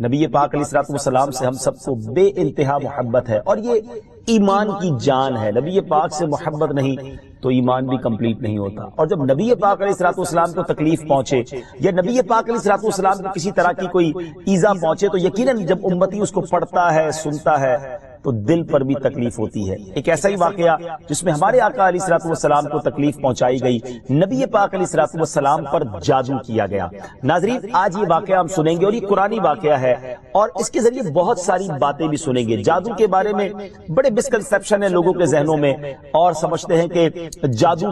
نبی پاک علیہ الصلوۃ والسلام سے ہم سب کو بے انتہا محبت ہے، اور یہ ایمان کی جان ہے۔ نبی پاک سے محبت نہیں تو ایمان بھی کمپلیٹ نہیں ہوتا۔ اور جب نبی پاک علیہ الصلوۃ والسلام کو تکلیف پہنچے یا نبی پاک علیہ الصلوۃ والسلام کو کسی طرح کی کوئی ایذا پہنچے تو یقیناً جب امتی اس کو پڑھتا ہے، سنتا ہے، تو دل پر بھی تکلیف ہوتی ہے۔ ایک ایسا ہی واقعہ جس میں ہمارے آقا علیہ الصلوۃ والسلام کو تکلیف پہنچائی گئی، نبی پاک علیہ الصلوۃ والسلام پر جادو کیا گیا۔ ناظرین، آج یہ واقعہ ہم سنیں گے، اور یہ قرآنی واقعہ ہے، اور اس کے ذریعے بہت ساری باتیں بھی سنیں گے۔ جادو کے بارے میں بڑے مسکنسیپشن ہیں لوگوں کے ذہنوں میں، اور سمجھتے ہیں کہ جادو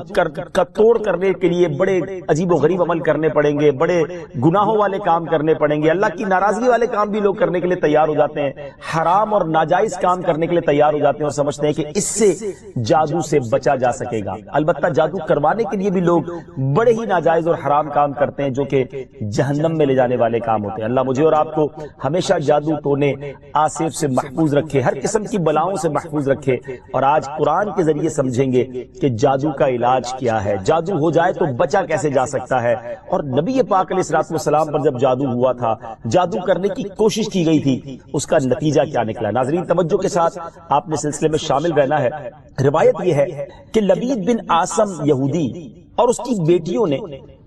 کا توڑ کرنے کے لیے بڑے عجیب و غریب عمل کرنے پڑیں گے، بڑے گناہوں والے کام کرنے پڑیں گے، اللہ کی ناراضگی والے کام بھی لوگ کرنے کے لیے تیار ہو جاتے ہیں، حرام اور ناجائز کام کرنے کے لیے تیار ہو جاتے ہیں، اور سمجھتے ہیں کہ اس سے جادو سے بچا جا سکے گا۔ البتہ جادو کروانے کے لیے بھی لوگ بڑے ہی ناجائز اور حرام کام کرتے ہیں جو کہ جہنم میں لے جانے والے کام ہوتے ہیں۔ اللہ مجھے اور آپ کو ہمیشہ جادو ٹونے آصف سے محفوظ رکھے، ہر قسم کی بلاؤں سے محفوظ رکھے۔ اور آج قرآن کے ذریعے سمجھیں گے کہ جادو کا علاج کیا ہے، جادو ہو جائے تو بچا کیسے جا سکتا ہے، اور نبی پاک علیہ الصلوۃ والسلام پر جب جادو ہوا تھا، جادو کرنے کی کوشش کی گئی تھی، اس کا نتیجہ کیا نکلا۔ ناظرین، توجہ کے ساتھ آپ نے سلسلے میں شامل رہنا ہے۔ روایت یہ ہے کہ لبید بن عاصم یہودی اور اس کی بیٹیوں نے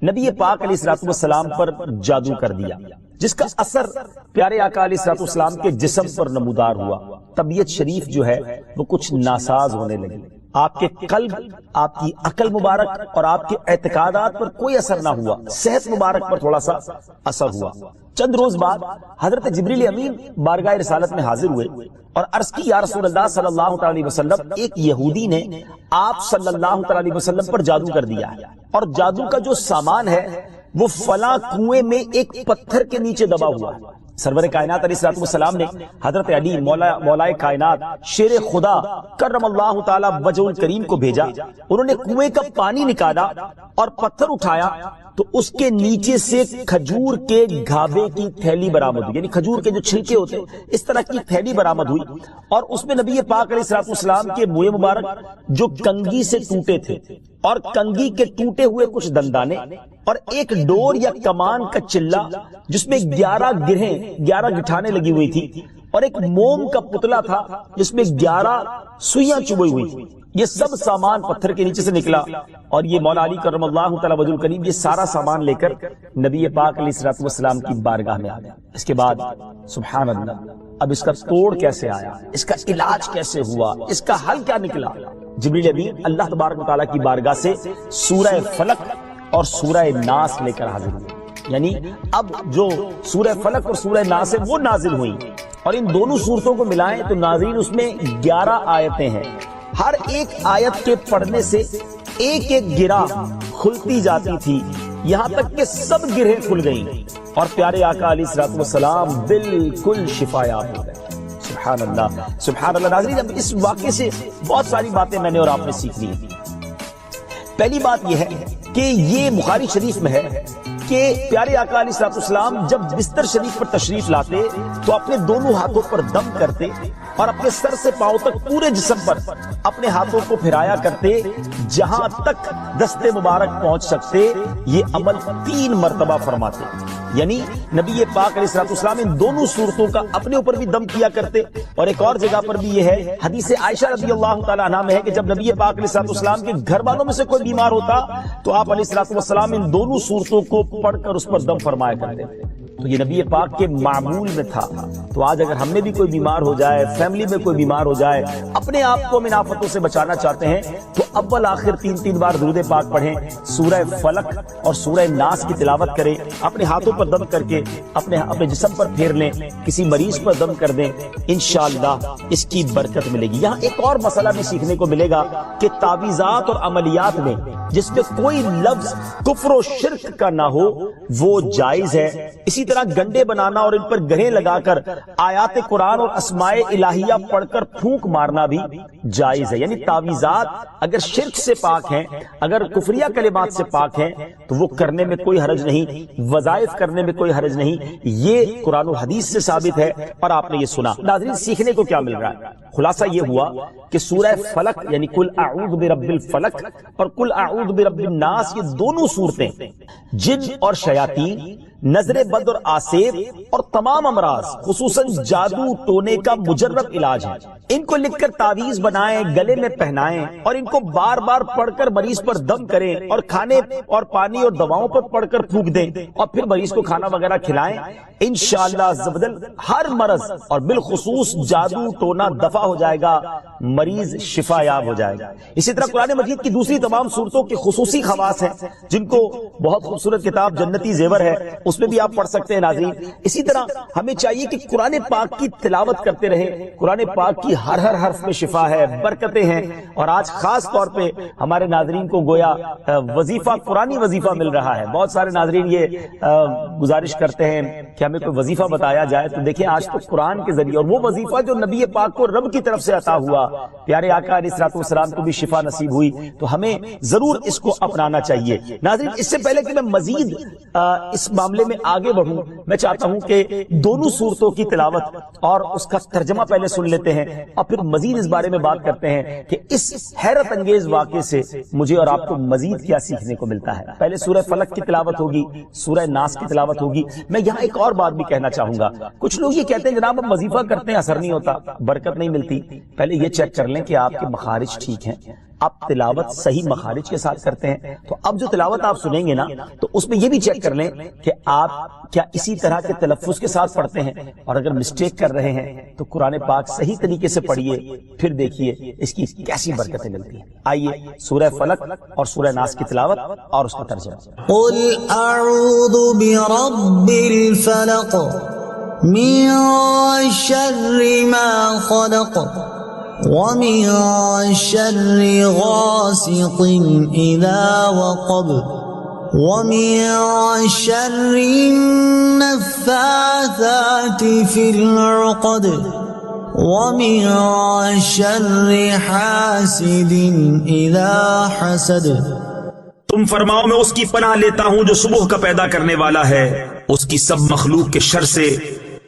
نبی پاک علیہ الصلوۃ والسلام پر جادو کر دیا، جس کا اثر پیارے آقا علیہ الصلوۃ والسلام کے جسم پر نمودار ہوا۔ طبیعت شریف جو ہے وہ کچھ ناساز ہونے لگی، آپ کے قلب، آپ کی عقل مبارک اور آپ کے اعتقادات پر کوئی اثر نہ ہوا، صحت مبارک پر تھوڑا سا اثر ہوا۔ چند روز بعد حضرت جبریل امین بارگاہ رسالت میں حاضر ہوئے اور عرض کی، یا رسول اللہ صلی اللہ تعالی علیہ وسلم، ایک یہودی نے آپ صلی اللہ تعالی علیہ وسلم پر جادو کر دیا ہے، اور جادو کا جو سامان ہے وہ فلاں کنویں میں ایک پتھر کے نیچے دبا ہوا ہے۔ سرور کائنات علیہ الصلوۃ والسلام نے حضرت علی مولائے کائنات شیر خدا کرم اللہ تعالی وجہ الکریم کو بھیجا، انہوں نے کنویں کا پانی نکالا اور پتھر اٹھایا تو اس کے نیچے سے کھجور کے گھابے کی تھیلی برآمد ہوئی، یعنی کھجور کے جو چھلکے ہوتے ہیں اس طرح کی تھیلی برآمد ہوئی، اور اس میں نبی پاک علیہ الصلوۃ والسلام کے منہ مبارک جو کنگھی سے ٹوٹے تھے، اور کنگھی کے ٹوٹے ہوئے کچھ دندانے، اور ایک ڈور یا کمان کا چلہ جس میں 11 گٹھانے لگی ہوئی تھی، اور ایک موم کا پتلا تھا جس میں 11 سوئیاں چبھی ہوئی تھی۔ یہ سب سامان پتھر کے نیچے سے نکلا، اور یہ مولا علی کرم اللہ تعالی وجہ الکریم یہ سارا سامان لے کر نبی پاک علیہ الصلوۃ والسلام کی بارگاہ میں آ گیا۔ اس کے بعد سبحان اللہ، اب اس کا توڑ کیسے آیا، اس کا علاج کیسے ہوا، اس کا حل کیا نکلا؟ جبریل امین اللہ تبارک و تعالیٰ کی بارگاہ سے سورہ فلق اور سورہ ناس لے کر حاضر ہوئے، یعنی اب جو سورہ فلق اور سورہ ناس ہے وہ نازل ہوئی، اور ان دونوں سورتوں کو ملائیں تو ناظرین اس میں 11 آیتیں ہیں، ہر ایک آیت کے پڑھنے سے ایک ایک گرہ کھلتی جاتی تھی، یہاں تک کہ سب گرہیں کھل گئیں، اور پیارے آقا علیہ الصلوۃ والسلام بالکل شفا یاب ہو گئے۔ سبحان اللہ، سبحان اللہ۔ ناظرین، اب اس واقعے سے بہت ساری باتیں میں نے اور آپ نے سیکھ لی۔ پہلی بات یہ ہے کہ یہ بخاری شریف میں ہے کہ پیارے آقا علیہ الصلوۃ والسلام جب بستر شریف پر تشریف لاتے تو اپنے دونوں ہاتھوں پر دم کرتے، اور اپنے سر سے پاؤں تک پورے جسم پر اپنے ہاتھوں کو پھرایا کرتے، جہاں تک دست مبارک پہنچ سکتے یہ عمل 3 مرتبہ فرماتے، یعنی نبی پاک علیہ الصلوۃ والسلام ان دونوں صورتوں کا اپنے اوپر بھی دم کیا کرتے۔ اور ایک اور جگہ پر بھی یہ ہے، حدیث عائشہ رضی اللہ تعالی عنہا میں ہے کہ جب نبی پاک علیہ الصلوۃ والسلام کے گھر والوں میں سے کوئی بیمار ہوتا تو آپ علیہ الصلوۃ والسلام ان دونوں صورتوں کو پڑھ کر اس پر دم فرمایا کرتے۔ تو یہ نبی پاک کے معمول میں تھا۔ تو آج اگر ہم میں بھی کوئی بیمار ہو جائے، فیملی میں کوئی بیمار ہو جائے، اپنے آپ کو من آفتوں سے بچانا چاہتے ہیں تو اول آخر 3 بار درود پاک پڑھیں، سورہ فلق اور سورہ ناس کی تلاوت کریں، اپنے ہاتھوں پر دم کر کے اپنے جسم پر پھیر لیں، کسی مریض پر دم کر دیں، انشاءاللہ اس کی برکت ملے گی۔ یہاں ایک اور مسئلہ بھی سیکھنے کو ملے گا کہ تعویذات اور عملیات میں جس میں کوئی لفظ کفر و شرک کا نہ ہو وہ جائز ہے۔ اسی طرح گنڈے بنانا اور ان پر گرہیں لگا کر آیات قرآن اور اسماء الہیہ پڑھ کر پھونک مارنا بھی جائز ہے، یعنی تعویذات اگر شرک سے پاک ہیں، اگر کفریہ کلمات سے پاک ہیں تو وہ کرنے میں کوئی حرج نہیں، وظائف کرنے میں کوئی حرج نہیں، یہ قرآن و حدیث سے ثابت ہے اور آپ نے یہ سنا۔ ناظرین، سیکھنے کو کیا مل رہا ہے؟ خلاصہ یہ ہوا کہ سورہ فلق یعنی قل اعوذ برب الفلق اور قل اعوذ برب الناس، یہ دونوں صورتیں جن اور شیاطین، نظر بد اور آسیب اور تمام امراض خصوصاً جادو ٹونے کا مجرب علاج ہے۔ ان کو لکھ کر تعویذ بنائیں، گلے میں پہنائیں اور ان کو بار بار پڑھ کر مریض پر دم کریں اور کھانے اور پانی اور دواؤں پر پڑھ کر پھونک دیں اور پھر مریض کو کھانا وغیرہ کھلائیں۔ انشاءاللہ عز و جل ہر مرض اور بالخصوص جادو ٹونا دفع ہو جائے گا، مریض شفا یاب ہو جائے گا۔ اسی طرح قرآن مجید کی دوسری تمام صورتوں کے خصوصی خواص ہیں جن کو بہت خوبصورت کتاب جنتی زیور ہے اس میں بھی آپ پڑھ سکتے ہیں ناظرین۔ اسی طرح ہمیں چاہیے کہ قرآن پاک کی تلاوت کرتے رہیں۔ قرآن پاک کی ہر حرف میں شفا ہے، برکتیں ہیں، اور آج خاص طور پہ ہمارے ناظرین کو گویا وظیفہ، قرآنی وظیفہ مل رہا ہے۔ بہت سارے ناظرین یہ گزارش کرتے ہیں کہ ہمیں کوئی وظیفہ بتایا جائے، تو دیکھیں آج تو قرآن کے ذریعے، اور وہ وظیفہ جو نبی پاک کو رب کی طرف سے عطا ہوا، پیارے آقا علیہ الصلوۃ والسلام کو بھی شفا نصیب ہوئی، تو ہمیں ضرور اس کو اپنانا چاہیے۔ ناظرین اس سے پہلے کہ میں مزید اس معاملے میں آگے بڑھوں، میں چاہتا ہوں کہ دونوں صورتوں کی تلاوت اور اس کا ترجمہ پہلے سن لیتے ہیں اور پھر مزید اس بارے میں بات کرتے ہیں کہ اس حیرت انگیز واقعے سے مجھے اور آپ کو مزید کیا سیکھنے کو ملتا ہے۔ پہلے سورہ فلق کی تلاوت ہوگی، سورہ ناس کی تلاوت ہوگی۔ میں یہاں ایک اور بات بھی کہنا چاہوں گا، کچھ لوگ یہ کہتے ہیں جناب ہم وظیفہ کرتے ہیں اثر نہیں ہوتا، برکت نہیں ملتی۔ پہلے یہ چیک کر لیں کہ آپ کے مخارج ٹھیک ہیں، آپ تلاوت صحیح مخارج کے ساتھ کرتے ہیں۔ تو اب جو تلاوت آپ سنیں گے نا، تو اس میں یہ بھی چیک کر لیں کہ آپ کیا اسی طرح کے تلفظ کے ساتھ پڑھتے ہیں، اور اگر مسٹیک کر رہے ہیں تو قرآن پاک صحیح طریقے سے پڑھیے، پھر دیکھیے اس کی کیسی برکتیں ملتی ہیں۔ آئیے سورہ فلق اور سورہ ناس کی تلاوت اور اس کا ترجمہ۔ قل اعوذ برب الفلق من شر ما خلق ومن شر غاسق اذا وقب ومن شر النفاثات في العقد ومن شر حاسد اذا حسد۔ تم فرماؤ میں اس کی پناہ لیتا ہوں جو صبح کا پیدا کرنے والا ہے، اس کی سب مخلوق کے شر سے،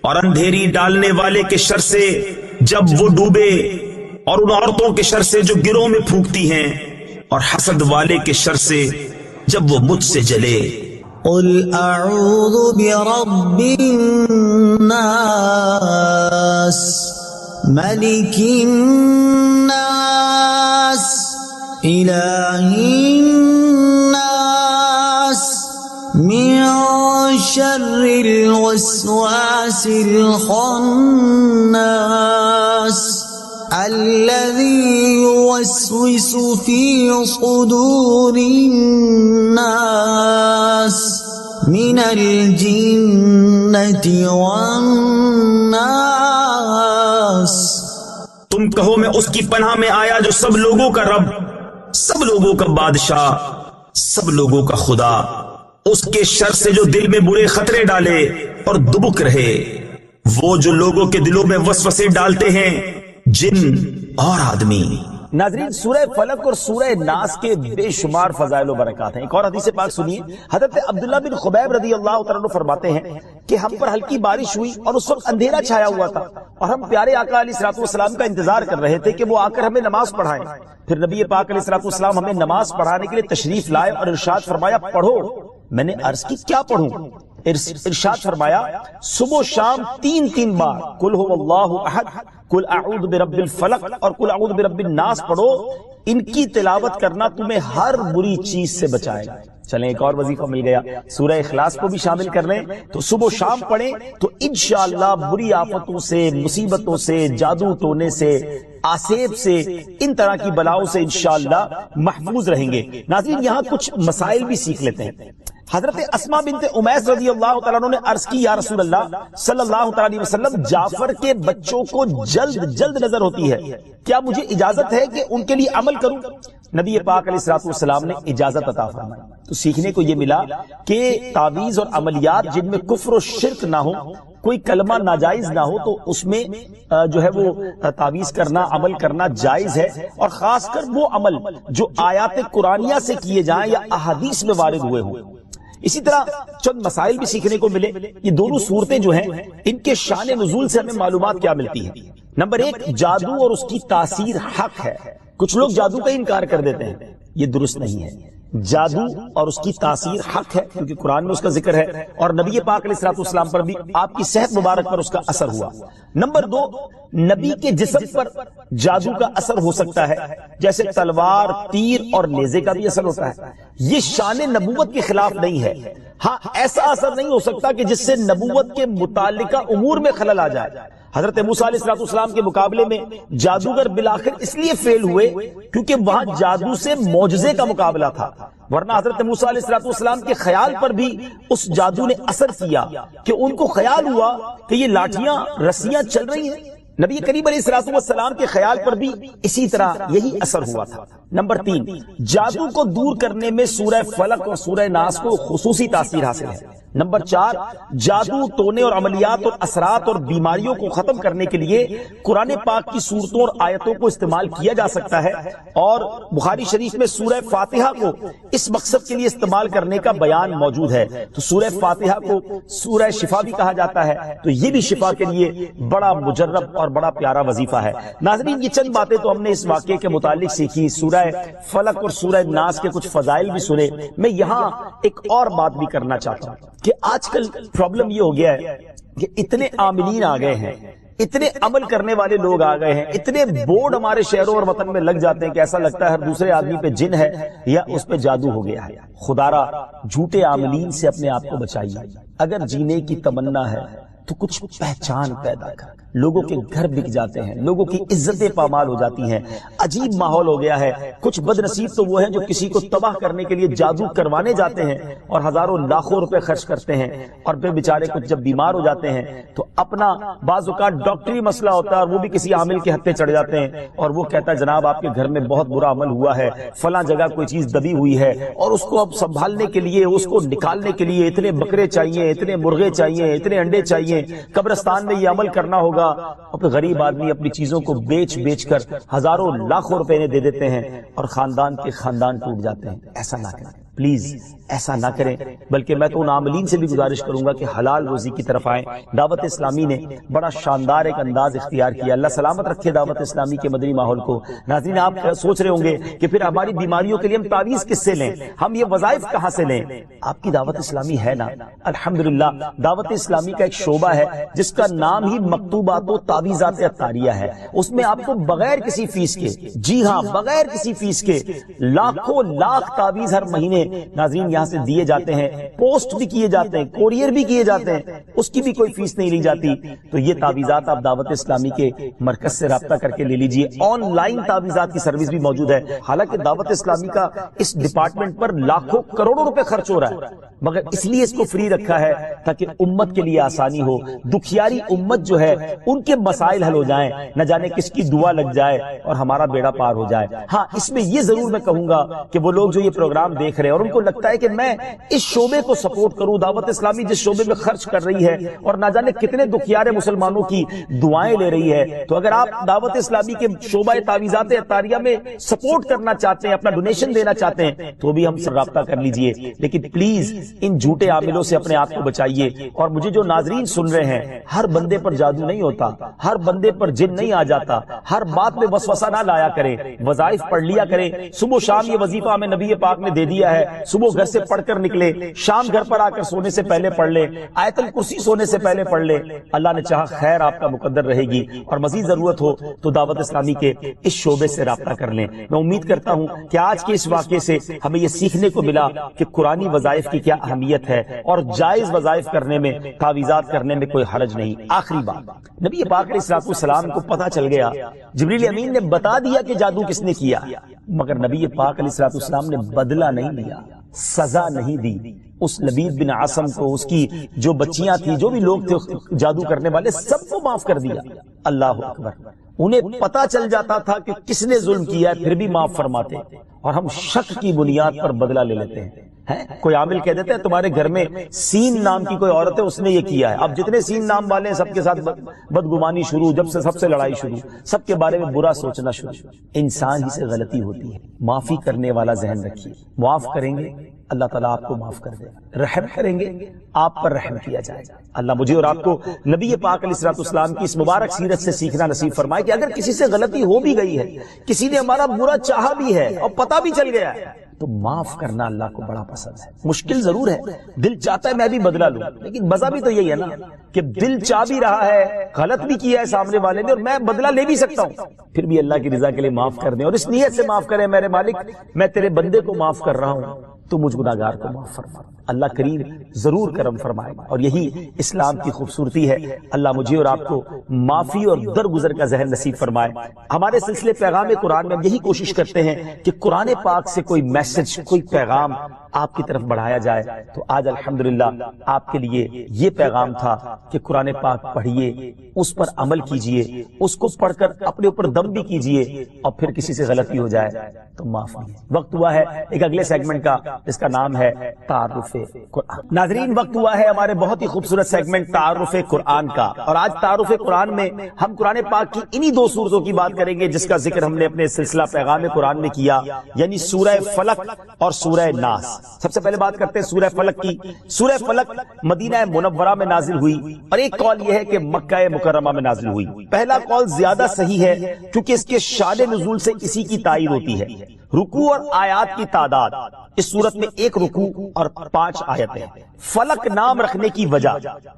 اور اندھیری ڈالنے والے کے شر سے جب وہ ڈوبے، اور ان عورتوں کے شر سے جو گروہ میں پھونکتی ہیں، اور حسد والے کے شر سے جب وہ مجھ سے جلے۔ قل اعوذ برب الناس ملک الناس الہ الناس من شر الوسواس الخناس الذي يوسوس في صدور الناس من الجنة والناس۔ تم کہو میں اس کی پناہ میں آیا جو سب لوگوں کا رب، سب لوگوں کا بادشاہ، سب لوگوں کا خدا، اس کے شر سے جو دل میں برے خطرے ڈالے اور دبک رہے، وہ جو لوگوں کے دلوں میں وسوسے ڈالتے ہیں، جن اور آدمی۔ ناظرین سورہ فلق اور سورہ ناس کے بے شمار فضائل و برکات ہیں۔ ایک اور حدیث پاک سنیے، حضرت عبداللہ بن خبیب رضی اللہ تعالیٰ عنہ فرماتے ہیں کہ ہم پر ہلکی بارش ہوئی اور اس وقت اندھیرا چھایا ہوا تھا، اور ہم پیارے آقا علیہ الصلوۃ والسلام کا انتظار کر رہے تھے کہ وہ آ کر ہمیں نماز پڑھائیں۔ پھر نبی پاک علیہ الصلوۃ والسلام ہمیں نماز پڑھانے کے لیے تشریف لائے اور ارشاد فرمایا پڑھو۔ میں نے عرض کی کیا پڑھوں؟ ارشاد فرمایا صبح و شام 3 بار قل هو اللہ احد، قل اعوذ برب الفلق اور قل اعوذ برب الناس پڑھو، ان کی تلاوت کرنا تمہیں ہر بری چیز سے بچائے گا۔ چلیں ایک اور وظیفہ مل گیا، سورہ اخلاص کو بھی شامل کر لیں، تو صبح و شام پڑھیں تو انشاءاللہ بری آفتوں سے، مصیبتوں سے، جادو ٹونے سے، آسیب سے، ان طرح کی بلاؤں سے انشاءاللہ محفوظ رہیں گے۔ ناظرین یہاں کچھ مسائل بھی سیکھ لیتے ہیں۔ حضرت اسماء بنت امیس رضی اللہ تعالیٰ عنہ نے عرض کی یا رسول اللہ صلی اللہ تعالیٰ علیہ وسلم، جعفر کے بچوں کو جلد نظر ہوتی ہے، کیا مجھے اجازت ہے کہ ان کے لیے عمل کروں؟ نبی پاک علیہ الصلوۃ والسلام نے اجازت عطا فرمائی۔ تو سیکھنے کو یہ ملا کہ تعویذ اور عملیات جن میں کفر و شرک نہ ہو، کوئی کلمہ ناجائز نہ ہو، تو اس میں جو ہے وہ تعویذ کرنا، عمل کرنا جائز ہے، اور خاص کر وہ عمل جو آیات قرآنیہ سے کیے جائیں یا احادیث میں وارد ہوئے ہوں۔ اسی طرح چند مسائل بھی سیکھنے کو ملے۔ یہ دونوں صورتیں جو ہیں ان کے شان نزول سے ہمیں معلومات کیا ملتی ہیں؟ نمبر 1، جادو اور اس کی تاثیر حق ہے۔ کچھ لوگ جادو کا انکار کر دیتے ہیں، یہ درست نہیں ہے۔ جادو اور اس کی تاثیر حق ہے کیونکہ قرآن میں اس کا ذکر ہے، اور نبی پاک علیہ الصلوۃ والسلام پر بھی آپ کی صحت مبارک پر اس کا اثر ہوا۔ نمبر 2، نبی کے جسم پر جادو کا اثر ہو سکتا ہے، جیسے تلوار، تیر اور نیزے کا بھی اثر ہوتا ہے۔ یہ شان نبوت کے خلاف نہیں ہے، ہاں ایسا اثر نہیں ہو سکتا کہ جس سے نبوت کے متعلقہ امور میں خلل آ جائے۔ حضرت موسیٰ علیہ السلام کے مقابلے میں جادوگر بالآخر اس لیے فیل ہوئے کیونکہ وہاں جادو سے معجزے کا مقابلہ تھا، ورنہ حضرت موسیٰ علیہ السلام کے خیال پر بھی اس جادو نے اثر کیا کہ ان کو خیال ہوا کہ یہ لاٹھیاں رسیاں چل رہی ہیں۔ نبی کریم علیہ السلام کے خیال پر بھی اسی طرح یہی اثر ہوا تھا۔ نمبر 3، جادو کو دور کرنے میں سورہ فلق اور سورہ ناس کو خصوصی تاثیر حاصل ہے۔ نمبر 4، جادو، ٹونے اور عملیات اور اثرات اور بیماریوں کو ختم کرنے کے لیے قرآن پاک کی صورتوں اور آیتوں کو استعمال کیا جا سکتا ہے، اور بخاری شریف میں سورہ فاتحہ کو اس مقصد کے لیے استعمال کرنے کا بیان موجود ہے۔ تو سورہ فاتحہ کو سورہ شفا بھی کہا جاتا ہے، تو یہ بھی شفا کے لیے بڑا مجرب اور بڑا پیارا وظیفہ ہے۔ ناظرین، یہ چند باتیں تو ہم نے اس واقعے کے متعلق سیکھی، سورہ فلق اور سورہ ناس کے کچھ فضائل بھی سنے۔ میں یہاں ایک اور بات بھی کرنا چاہتا ہوں کہ آج کل پرابلم یہ ہو گیا ہے کہ اتنے عاملین آ گئے ہیں، اتنے عمل کرنے والے لوگ آ گئے ہیں، اتنے بورڈ ہمارے شہروں اور وطن میں لگ جاتے ہیں کہ ایسا لگتا ہے ہر دوسرے آدمی پہ جن ہے یا اس پہ جادو ہو گیا ہے۔ خدارا جھوٹے عاملین سے اپنے آپ کو بچائیے۔ اگر جینے کی تمنا ہے تو کچھ پہچان پیدا کر۔ لوگوں کے گھر بک جاتے ہیں، لوگوں کی عزتیں پامال ہو جاتی ہیں، عجیب ماحول ہو گیا ہے۔ کچھ بد نصیب تو وہ ہیں جو کسی کو تباہ کرنے کے لیے جادو کروانے جاتے ہیں اور ہزاروں لاکھوں روپے خرچ کرتے ہیں، اور پھر بیچارے کچھ جب بیمار ہو جاتے ہیں تو اپنا بعض اوقات ڈاکٹری مسئلہ ہوتا ہے اور وہ بھی کسی عامل کے ہتھے چڑھ جاتے ہیں، اور وہ کہتا ہے جناب آپ کے گھر میں بہت برا عمل ہوا ہے، فلاں جگہ کوئی چیز دبی ہوئی ہے، اور اس کو اب سنبھالنے کے لیے، اس کو نکالنے کے لیے اتنے بکرے چاہیے، اتنے مرغے چاہیے، اتنے انڈے چاہیے، قبرستان میں یہ عمل کرنا ہوگا، اور پھر غریب آدمی اپنی چیزوں کو بیچ کر ہزاروں لاکھوں روپے انہیں دے دیتے ہیں اور خاندان کے خاندان ٹوٹ جاتے ہیں۔ ایسا نہ کریں پلیز، ایسا نہ کریں، بلکہ میں تو ان عاملین سے بھی گزارش کروں گا کہ حلال روزی کی طرف آئیں۔ دعوت اسلامی نے بڑا شاندار ایک انداز اختیار کیا، اللہ سلامت رکھے دعوت اسلامی کے مدنی ماحول کو۔ ناظرین، آپ سوچ رہے ہوں گے کہ پھر ہماری بیماریوں کے لیے ہم تعویذ کس سے لیں، ہم یہ وظائف کہاں سے لیں؟ آپ کی دعوت اسلامی ہے نا، الحمدللہ دعوت اسلامی کا ایک شعبہ ہے جس کا نام ہی مکتوبات و تعویذات عطاریہ ہے۔ اس میں آپ کو بغیر کسی فیس کے، جی ہاں بغیر کسی فیس کے، لاکھوں لاکھ تعویذ ہر مہینے ناظرین یہاں سے دیے جاتے ہیں، پوسٹ بھی کیے جاتے ہیں، کوریئر بھی کیے جاتے ہیں، اس کی بھی کوئی فیس نہیں لی جاتی۔ تو یہ تعویذات آپ دعوت اسلامی کے مرکز سے رابطہ کر کے لے لیجئے۔ آن لائن تعویذات کی سروس بھی موجود ہے، حالانکہ دعوت اسلامی کا اس ڈپارٹمنٹ پر لاکھوں کروڑوں روپے خرچ ہو رہا ہے، مگر اس لیے اس کو فری رکھا ہے تاکہ امت کے لیے آسانی ہو، دکھیاری امت جو ہے ان کے مسائل حل ہو جائیں، نہ جانے کس کی دعا لگ جائے اور ہمارا بیڑا پار ہو جائے۔ ہاں اس میں یہ ضرور میں کہوں گا کہ وہ لوگ جو یہ پروگرام دیکھ رہے ہیں اور ان کو لگتا ہے کہ میں اس شعبے کو سپورٹ کروں، دعوت اسلامی جس شعبے میں خرچ کر رہی ہے اور نہ جانے کتنے دکھیارے مسلمانوں کی دعائیں لے رہی ہے، تو اگر آپ دعوت اسلامی کے شعبہ تعویذات عطاریہ میں سپورٹ کرنا چاہتے ہیں، اپنا ڈونیشن دینا چاہتے ہیں، تو بھی ہم سے رابطہ کر لیجئے۔ لیکن پلیز ان جھوٹے عاملوں سے اپنے آپ کو بچائیے۔ اور مجھے جو ناظرین سن رہے ہیں، ہر بندے پر جادو نہیں ہوتا، ہر بندے پر جن نہیں آ جاتا، ہر بات میں وسوسہ نہ لایا کریں، وظائف پڑھ لیا کریں۔ صبح شام یہ وظیفہ ہمیں نبی پاک نے دے دیا ہے، صبح گھر سے پڑھ کر نکلے، شام گھر پر آ کر سونے سے پہلے پڑھ لے، آیت الکرسی سونے سے پہلے پڑھ لے، اللہ نے چاہا خیر آپ کا مقدر رہے گی۔ اور مزید ضرورت ہو تو دعوت اسلامی کے اس شعبے سے رابطہ کر لیں۔ میں امید کرتا ہوں کہ آج کے اس واقعے سے ہمیں یہ سیکھنے کو ملا کہ قرآنی وظائف کی کیا اہمیت ہے، اور جائز وظائف کرنے میں، تعویذات کرنے میں کوئی حرج نہیں۔ آخری بات، نبی پاک علیہ السلام کو پتہ چل گیا، جبریل امین نے بتا دیا کہ جادو کس نے کیا، مگر نبی پاک علیہ السلام نے بدلہ نہیں لیا، سزا نہیں دی۔ اس لبید بن عاصم کو، اس کی جو بچیاں تھیں، جو بھی لوگ تھے جادو کرنے والے، سب کو معاف کر دیا۔ اللہ اکبر! انہیں پتا چل جاتا تھا کہ کس نے ظلم کیا ہے، پھر بھی معاف فرماتے، اور ہم شک کی بنیاد پر بدلہ لے لیتے ہیں۔ کوئی عامل کہہ دیتا ہے تمہارے گھر میں سین نام کی کوئی عورت ہے، اس نے یہ کیا ہے، اب جتنے سین نام والے ہیں سب کے ساتھ بدگمانی شروع، جب سے سب سے لڑائی شروع، سب کے بارے میں برا سوچنا شروع۔ انسان ہی سے غلطی ہوتی ہے، معافی کرنے والا ذہن رکھیے، معاف کریں گے اللہ تعالیٰ آپ کو معاف کر دے گا، رحم کریں گے آپ پر رحم کیا جائے گا۔ اللہ مجھے اور آپ کو نبی پاک علیہ الصلوۃ والسلام کی اس مبارک سیرت سے سیکھنا نصیب فرمائے کہ اگر کسی سے غلطی ہو بھی گئی ہے، کسی نے ہمارا برا چاہا بھی ہے اور پتہ بھی چل گیا ہے، تو معاف کرنا اللہ کو بڑا پسند ہے۔ مشکل ضرور ہے، دل چاہتا ہے میں بھی بدلہ لوں، لیکن مزہ بھی تو یہی ہے نا کہ دل چاہ بھی رہا ہے، غلط بھی کیا ہے سامنے والے نے اور میں بدلہ لے بھی سکتا ہوں، پھر بھی اللہ کی رضا کے لیے معاف کر دیں اور اس نیت سے معاف کریں، میرے مالک میں تیرے بندے کو معاف کر رہا ہوں، تو مجھ گناہگار کو معاف فرما۔ اللہ کریم ضرور کرم فرمائے گا، اور یہی اسلام کی خوبصورتی ہے۔ اللہ مجھے اور آپ کو معافی اور درگزر کا ذہن نصیب فرمائے۔ ہمارے سلسلے پیغام قرآن میں ہم یہی کوشش کرتے ہیں کہ قرآن پاک سے کوئی میسج، کوئی پیغام آپ کی طرف بڑھایا جائے، تو آج الحمدللہ آپ کے لیے یہ پیغام تھا کہ قرآن پاک پڑھیے، اس پر عمل کیجئے، اس کو پڑھ کر اپنے اوپر دم بھی کیجئے، اور پھر کسی سے غلطی ہو جائے تو معاف نہیں۔ وقت ہوا ہے ایک اگلے سیگمنٹ کا، جس کا نام ہے تعارف قرآن۔ ناظرین، وقت ہوا ہے ہمارے بہت ہی خوبصورت سیگمنٹ تعارف قرآن کا، اور آج تعارف قرآن میں ہم قرآن پاک کی انہی دو سورتوں کی بات کریں گے جس کا ذکر ہم نے اپنے سلسلہ پیغام قرآن میں کیا، یعنی سورہ فلق اور سورہ ناس۔ سب سے پہلے بات کرتے ہیں سورہ فلق کی۔ سورہ فلق مدینہ منورہ میں نازل ہوئی، اور ایک قول یہ ہے کہ مکہ مکرمہ میں نازل ہوئی۔ پہلا قول زیادہ صحیح ہے کیونکہ اس کے شان نزول سے اسی کی تائید ہوتی ہے۔ رکوع اور آیات کی تعداد، اس صورت میں 1 رکوع اور 5 آیتیں۔ فلق نام رکھنے کی وجہ،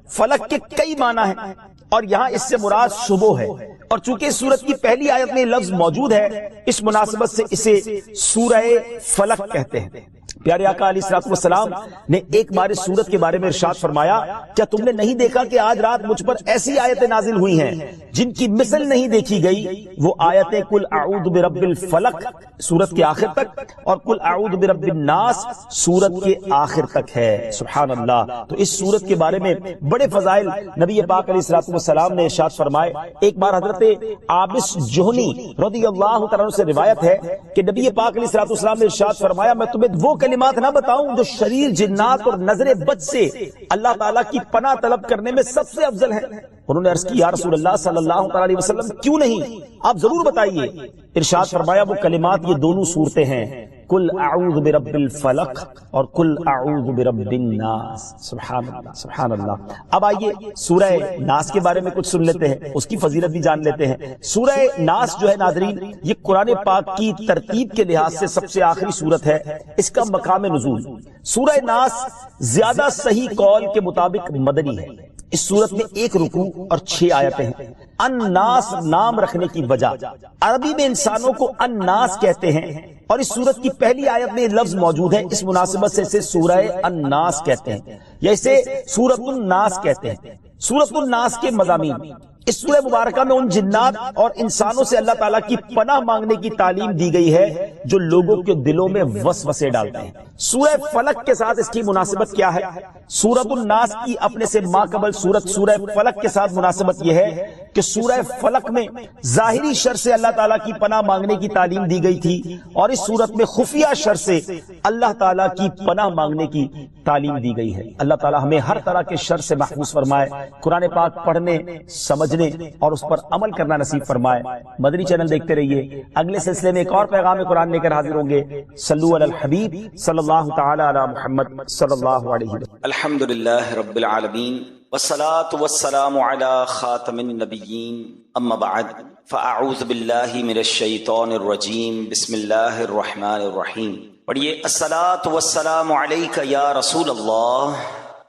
فلق کے کئی معنی ہیں اور یہاں اس سے مراد صبح ہے، اور چونکہ اس سورت کی پہلی آیت میں لفظ موجود ہے، اس مناسبت سے اسے سورہ فلق کہتے ہیں۔ پیارے آقا علیہ الصلوۃ والسلام نے ایک بار اس سورت کے بارے میں ارشاد فرمایا، کیا تم نے نہیں دیکھا کہ آج رات مجھ پر ایسی آیتیں نازل ہوئی ہیں جن کی مثل نہیں دیکھی گئی؟ وہ آیتیں قل اعوذ برب الفلق سورت کے آخر تک اور قل اعوذ برب الناس سورت کے آخر تک ہے۔ سبحان اللہ۔ تو اس سورت کے بارے میں بڑے فضائل نبی پاک علیہ الصلوۃ والسلام نے ارشاد فرمائے۔ ایک بار حضرت عابس جوہنی رضی اللہ تعالیٰ عنہ سے روایت ہے کہ نبی پاک علیہ الصلوۃ والسلام نے ارشاد فرمایا، میں تمہیں وہ کلمات نہ بتاؤں جو شریر جنات اور نظر بد سے اللہ تعالیٰ کی پناہ طلب کرنے میں سب سے افضل ہے؟ انہوں نے عرض کی، یا رسول اللہ صلی اللہ علیہ وسلم کیوں نہیں، آپ ضرور بتائیے۔ ارشاد فرمایا، وہ کلمات یہ دونوں صورتیں ہیں، قل اعوذ برب الفلق اور قل اعوذ برب الناس۔ سبحان اللہ، سبحان اللہ۔ اب آئیے سورہ ناس کے بارے میں کچھ سن لیتے ہیں، اس کی فضیلت بھی جان لیتے ہیں۔ سورہ ناس جو ہے ناظرین، یہ قرآن پاک کی ترتیب کے لحاظ سے سب سے آخری سورت ہے۔ اس کا مقام نزول، سورہ ناس زیادہ صحیح قول کے مطابق مدنی ہے۔ اس سورت میں 1 رکوع اور 6 آیتیں ہیں۔ الناس نام رکھنے کی وجہ، عربی میں انسانوں کو الناس کہتے ہیں، اور اس سورت کی پہلی آیت میں لفظ موجود ہے، اس مناسبت سے اسے سورہ الناس کہتے ہیں یا اسے سورۃ الناس کہتے ہیں۔ سورۃ الناس کے مضامین، اس سورہ مبارکہ میں ان جنات اور انسانوں سے اللہ تعالیٰ کی پناہ مانگنے کی تعلیم دی گئی ہے جو لوگوں کے دلوں میں وسوسے ڈالتے ہیں۔ سورہ فلق کے ساتھ اس کی مناسبت کیا ہے؟ سورۃ الناس کی اپنے سے ماقبل سورت سورہ فلق کے ساتھ مناسبت یہ ہے کہ سورہ فلق میں ظاہری شر سے اللہ تعالیٰ کی پناہ مانگنے کی تعلیم دی گئی تھی، اور اس سورت میں خفیہ شر سے اللہ تعالیٰ کی پناہ مانگنے کی تعلیم دی گئی ہے۔ اللہ تعالیٰ ہمیں ہر طرح کے شر سے محفوظ فرمائے، قرآن پاک پڑھنے، سمجھنے اور اس پر عمل کرنا نصیب فرمائے۔ مدنی چینل دیکھتے رہیے، اگلے سلسلے میں ایک اور پیغام قرآن لے کر حاضر ہوں گے۔ صلو علی الحبیب صلی اللہ تعالی علی محمد صلی اللہ علیہ وسلم۔ الحمدللہ رب العالمین والصلاة والسلام علی خاتم النبیین، اما بعد فاعوذ باللہ من الشیطان الرجیم، بسم اللہ الرحمن الرحیم۔ پڑھیے، الصلاة والسلام علیک یا رسول اللہ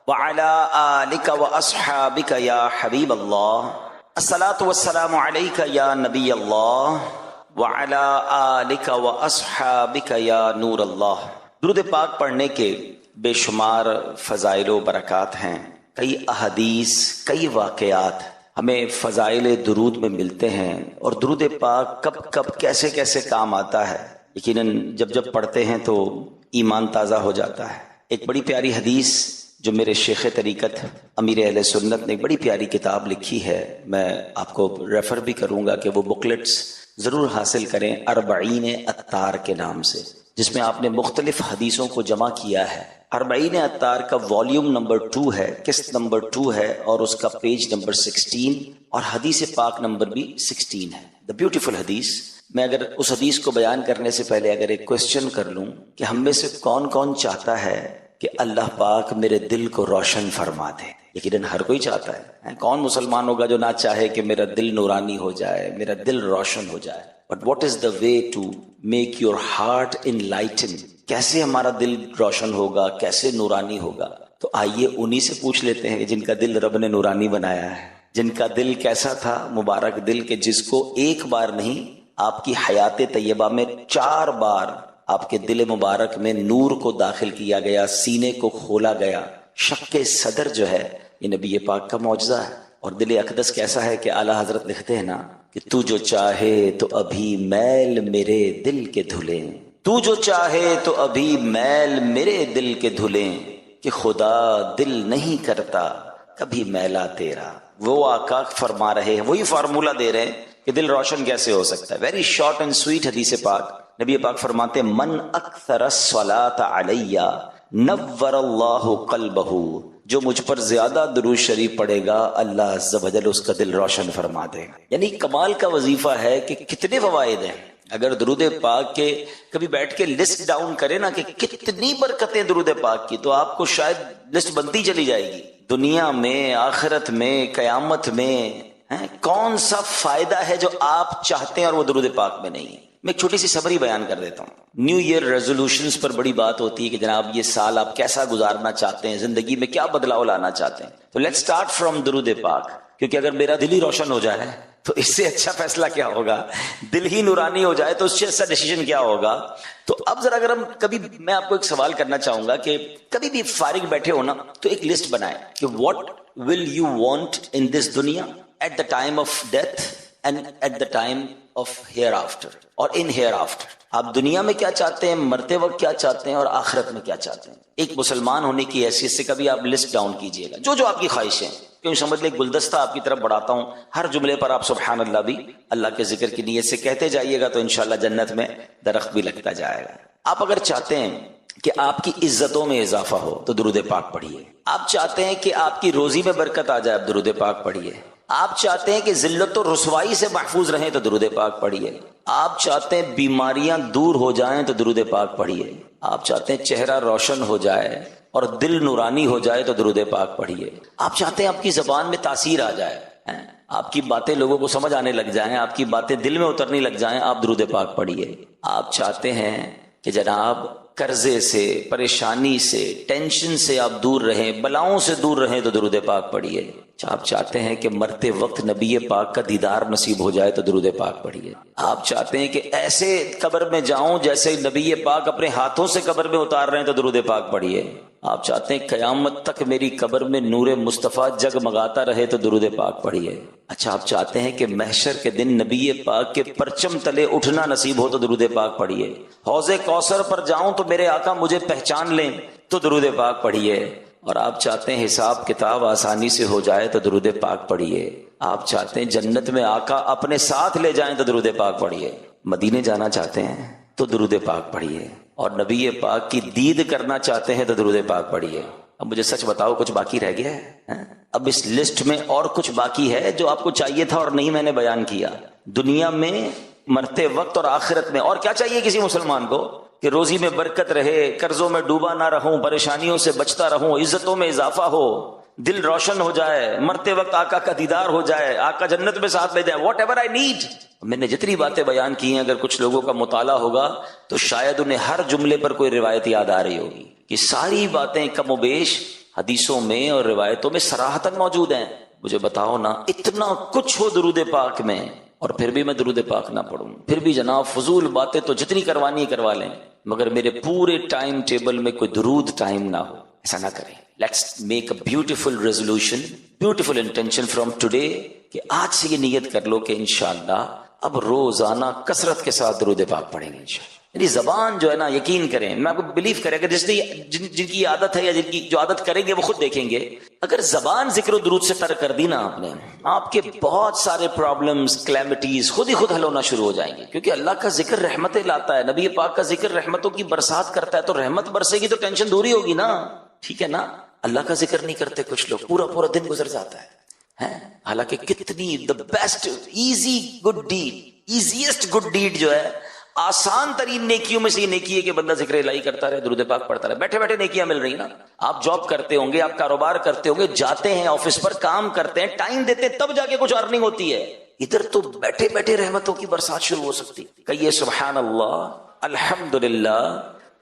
وعلی آلک واصحابک یا حبیب اللہ، الصلاة والسلام علیک یا نبی اللہ وعلی آلک واصحابک یا نور اللہ۔ درود پاک پڑھنے کے بے شمار فضائل و برکات ہیں۔ کئی احادیث، کئی واقعات ہمیں فضائل درود میں ملتے ہیں، اور درود پاک کب کب کیسے کیسے کام آتا ہے، یقیناً جب جب پڑھتے ہیں تو ایمان تازہ ہو جاتا ہے۔ ایک بڑی پیاری حدیث جو میرے شیخ طریقت امیر اہل سنت نے ایک بڑی پیاری کتاب لکھی ہے، میں آپ کو ریفر بھی کروں گا کہ وہ بکلیٹس ضرور حاصل کریں، 40 عطار کے نام سے، جس میں آپ نے مختلف حدیثوں کو جمع کیا ہے۔ 40 عطار کا والیوم نمبر 2 ہے، قسط نمبر 2 ہے، اور اس کا پیج نمبر 16 اور حدیث پاک نمبر بھی 16 ہے۔ دا بیوٹیفل حدیث میں اگر اس حدیث کو بیان کرنے سے پہلے اگر ایک کوشچن کر لوں کہ ہم میں سے کون کون چاہتا ہے کہ اللہ پاک میرے دل کو روشن فرما دے؟ یقیناً ہر کوئی چاہتا ہے. کون مسلمان ہوگا جو نہ چاہے کہ میرا دل نورانی ہو جائے، میرا دل روشن ہو جائے؟ But what is the way to make your heart enlighten? کیسے ہمارا دل روشن ہوگا، کیسے نورانی ہوگا؟ تو آئیے انہی سے پوچھ لیتے ہیں جن کا دل رب نے نورانی بنایا ہے. جن کا دل کیسا تھا؟ مبارک دل کہ جس کو ایک بار نہیں، آپ کی حیات طیبہ میں 4 بار آپ کے دل مبارک میں نور کو داخل کیا گیا، سینے کو کھولا گیا. شق صدر جو ہے یہ نبی پاک کا معجزہ ہے. اور دل اقدس کیسا ہے کہ اعلیٰ حضرت لکھتے ہیں نا کہ تو جو چاہے تو ابھی میل میرے دل کے دھلیں، تو جو چاہے تو ابھی میل میرے دل کے دھلیں، کہ خدا دل نہیں کرتا کبھی میلا تیرا. وہ آقا فرما رہے ہیں، وہی فارمولہ دے رہے ہیں کہ دل روشن کیسے ہو سکتا ہے. ویری شارٹ اینڈ سویٹ حدیث پاک. نبی پاک فرماتے ہیں من اکثر الصلاۃ علیہ نور اللہ قلبہ، جو مجھ پر زیادہ درود شریف پڑھے گا اللہ عز و جل اس کا دل روشن فرما دے گا. یعنی کمال کا وظیفہ ہے کہ کتنے فوائد ہیں. اگر درود پاک کے کبھی بیٹھ کے لسٹ ڈاؤن کرے نا کہ کتنی برکتیں درود پاک کی، تو آپ کو شاید لسٹ بنتی چلی جائے گی. دنیا میں، آخرت میں، قیامت میں کون سا فائدہ ہے جو آپ چاہتے ہیں اور وہ درود پاک میں نہیں ہے. میں ایک چھوٹی سی سمری بیان کر دیتا ہوں. نیو ایئر ریزولوشنز پر بڑی بات ہوتی ہے کہ جناب یہ سال آپ کیسا گزارنا چاہتے ہیں، زندگی میں کیا بدلاؤ لانا چاہتے ہیں. تو لیٹس اسٹارٹ فرام درود پاک، کیونکہ اگر میرا دل ہی روشن ہو جائے تو اس سے اچھا فیصلہ کیا ہوگا؟ دل ہی نورانی ہو جائے تو اس سے اچھا ڈیسیژن کیا ہوگا؟ تو اب ذرا اگر ہم کبھی، میں آپ کو ایک سوال کرنا چاہوں گا کہ کبھی بھی فارغ بیٹھے ہو نا تو ایک لسٹ بنائیں کہ what will you want in this دنیا at the time of death and at the time of hereafter, اور ان ہیئر آفٹر. آپ دنیا میں کیا چاہتے ہیں، مرتے وقت کیا چاہتے ہیں، اور آخرت میں کیا چاہتے ہیں. ایک مسلمان ہونے کی حیثیت سے کبھی آپ لسٹ ڈاؤن کیجئے گا جو آپ کی خواہشیں. کیوں سمجھ لیں گلدستہ آپ کی طرف بڑھاتا ہوں، ہر جملے پر آپ سبحان اللہ بھی اللہ کے ذکر کی نیت سے کہتے جائیے گا تو انشاءاللہ جنت میں درخت بھی لگتا جائے گا. آپ اگر چاہتے ہیں کہ آپ کی عزتوں میں اضافہ ہو تو درود پاک پڑھیے. آپ چاہتے ہیں کہ آپ کی روزی میں برکت آ جائے، درود پاک پڑھیے. آپ چاہتے ہیں کہ ذلت و رسوائی سے محفوظ رہیں تو درود پاک پڑھیے. آپ چاہتے ہیں بیماریاں دور ہو جائیں تو درود پاک پڑھیے. آپ چاہتے ہیں چہرہ روشن ہو جائے اور دل نورانی ہو جائے تو درود پاک پڑھیے. آپ چاہتے ہیں آپ کی زبان میں تاثیر آ جائے، آپ کی باتیں لوگوں کو سمجھ آنے لگ جائیں، آپ کی باتیں دل میں اترنے لگ جائیں، آپ درود پاک پڑھیے. آپ چاہتے ہیں کہ جناب قرضے سے، پریشانی سے، ٹینشن سے آپ دور رہیں، بلاؤں سے دور رہیں تو درود پاک پڑھیے. آپ چاہتے ہیں کہ مرتے وقت نبی پاک کا دیدار نصیب ہو جائے تو درود پاک پڑھیے. آپ چاہتے ہیں کہ ایسے قبر میں جاؤں جیسے نبی پاک اپنے ہاتھوں سے قبر میں اتار رہے ہیں تو درود پاک پڑھیے. آپ چاہتے ہیں قیامت تک میری قبر میں نور مصطفیٰ جگمگاتا رہے تو درود پاک پڑھیے. اچھا، آپ چاہتے ہیں کہ محشر کے دن نبی پاک کے پرچم تلے اٹھنا نصیب ہو تو درود پاک پڑھیے. حوض کوثر پر جاؤں تو میرے آقا مجھے پہچان لیں تو درود پاک پڑھیے. اور آپ چاہتے ہیں حساب کتاب آسانی سے ہو جائے تو درود پاک پڑھیے. آپ چاہتے ہیں جنت میں آقا اپنے ساتھ لے جائیں تو درود پاک پڑھیے. مدینے جانا چاہتے ہیں تو درود پاک پڑھیے. اور نبی پاک کی دید کرنا چاہتے ہیں تو درود پاک پڑھیے. اب مجھے سچ بتاؤ کچھ باقی رہ گیا ہے؟ اب اس لسٹ میں اور کچھ باقی ہے جو آپ کو چاہیے تھا اور نہیں میں نے بیان کیا. دنیا میں، مرتے وقت اور آخرت میں. اور کیا چاہیے کسی مسلمان کو؟ کہ روزی میں برکت رہے، قرضوں میں ڈوبا نہ رہوں، پریشانیوں سے بچتا رہوں، عزتوں میں اضافہ ہو، دل روشن ہو جائے، مرتے وقت آقا کا دیدار ہو جائے، آقا جنت میں ساتھ لے جائے. What ever I need. میں نے جتنی باتیں بیان کی ہیں اگر کچھ لوگوں کا مطالعہ ہوگا تو شاید انہیں ہر جملے پر کوئی روایت یاد آ رہی ہوگی. کہ ساری باتیں کم و بیش حدیثوں میں اور روایتوں میں صراحتاً موجود ہیں. مجھے بتاؤ نا، اتنا کچھ ہو درود پاک میں اور پھر بھی میں درود پاک نہ پڑھوں، پھر بھی جناب فضول باتیں تو جتنی کروانی کروا لیں، مگر میرے پورے ٹائم ٹیبل میں کوئی درود ٹائم نہ ہو. ایسا نہ کریں. Let's make a beautiful resolution, beautiful intention from today کہ آج سے یہ نیت کر لو کہ انشاءاللہ اب روزانہ کثرت کے ساتھ درود پاک پڑھیں گے انشاءاللہ. یعنی زبان جو ہے نا، یقین کریں، میں آپ کو بلیو کریں کہ جن کی عادت ہے یا جن کی جو عادت کریں گے وہ خود دیکھیں گے. اگر زبان ذکر و درود سے ترک کر دی نا آپ نے، آپ کے بہت سارے پرابلمز، کلیمٹیز خود ہی خود حل ہونا شروع ہو جائیں گے. کیونکہ اللہ کا ذکر رحمتیں لاتا ہے، نبی پاک کا ذکر رحمتوں کی برسات کرتا ہے. تو رحمت برسے گی تو ٹینشن دوری ہوگی نا. ٹھیک ہے نا. اللہ کا ذکر نہیں کرتے کچھ لوگ، پورا پورا دن گزر جاتا ہے. حالانکہ کتنی the best easy good deed easiest good deed جو ہے، آسان ترین نیکیوں میں سے یہ نیکی ہے کہ بندہ ذکر الہی کرتا رہے، درود پاک پڑھتا رہے. بیٹھے بیٹھے نیکیاں مل رہی نا. آپ جاب کرتے ہوں گے، آپ کاروبار کرتے ہوں گے، جاتے ہیں آفس پر، کام کرتے ہیں، ٹائم دیتے ہیں، تب جا کے کچھ ارننگ ہوتی ہے. ادھر تو بیٹھے بیٹھے رحمتوں کی برسات شروع ہو سکتی. کہیے سبحان اللہ، الحمدللہ،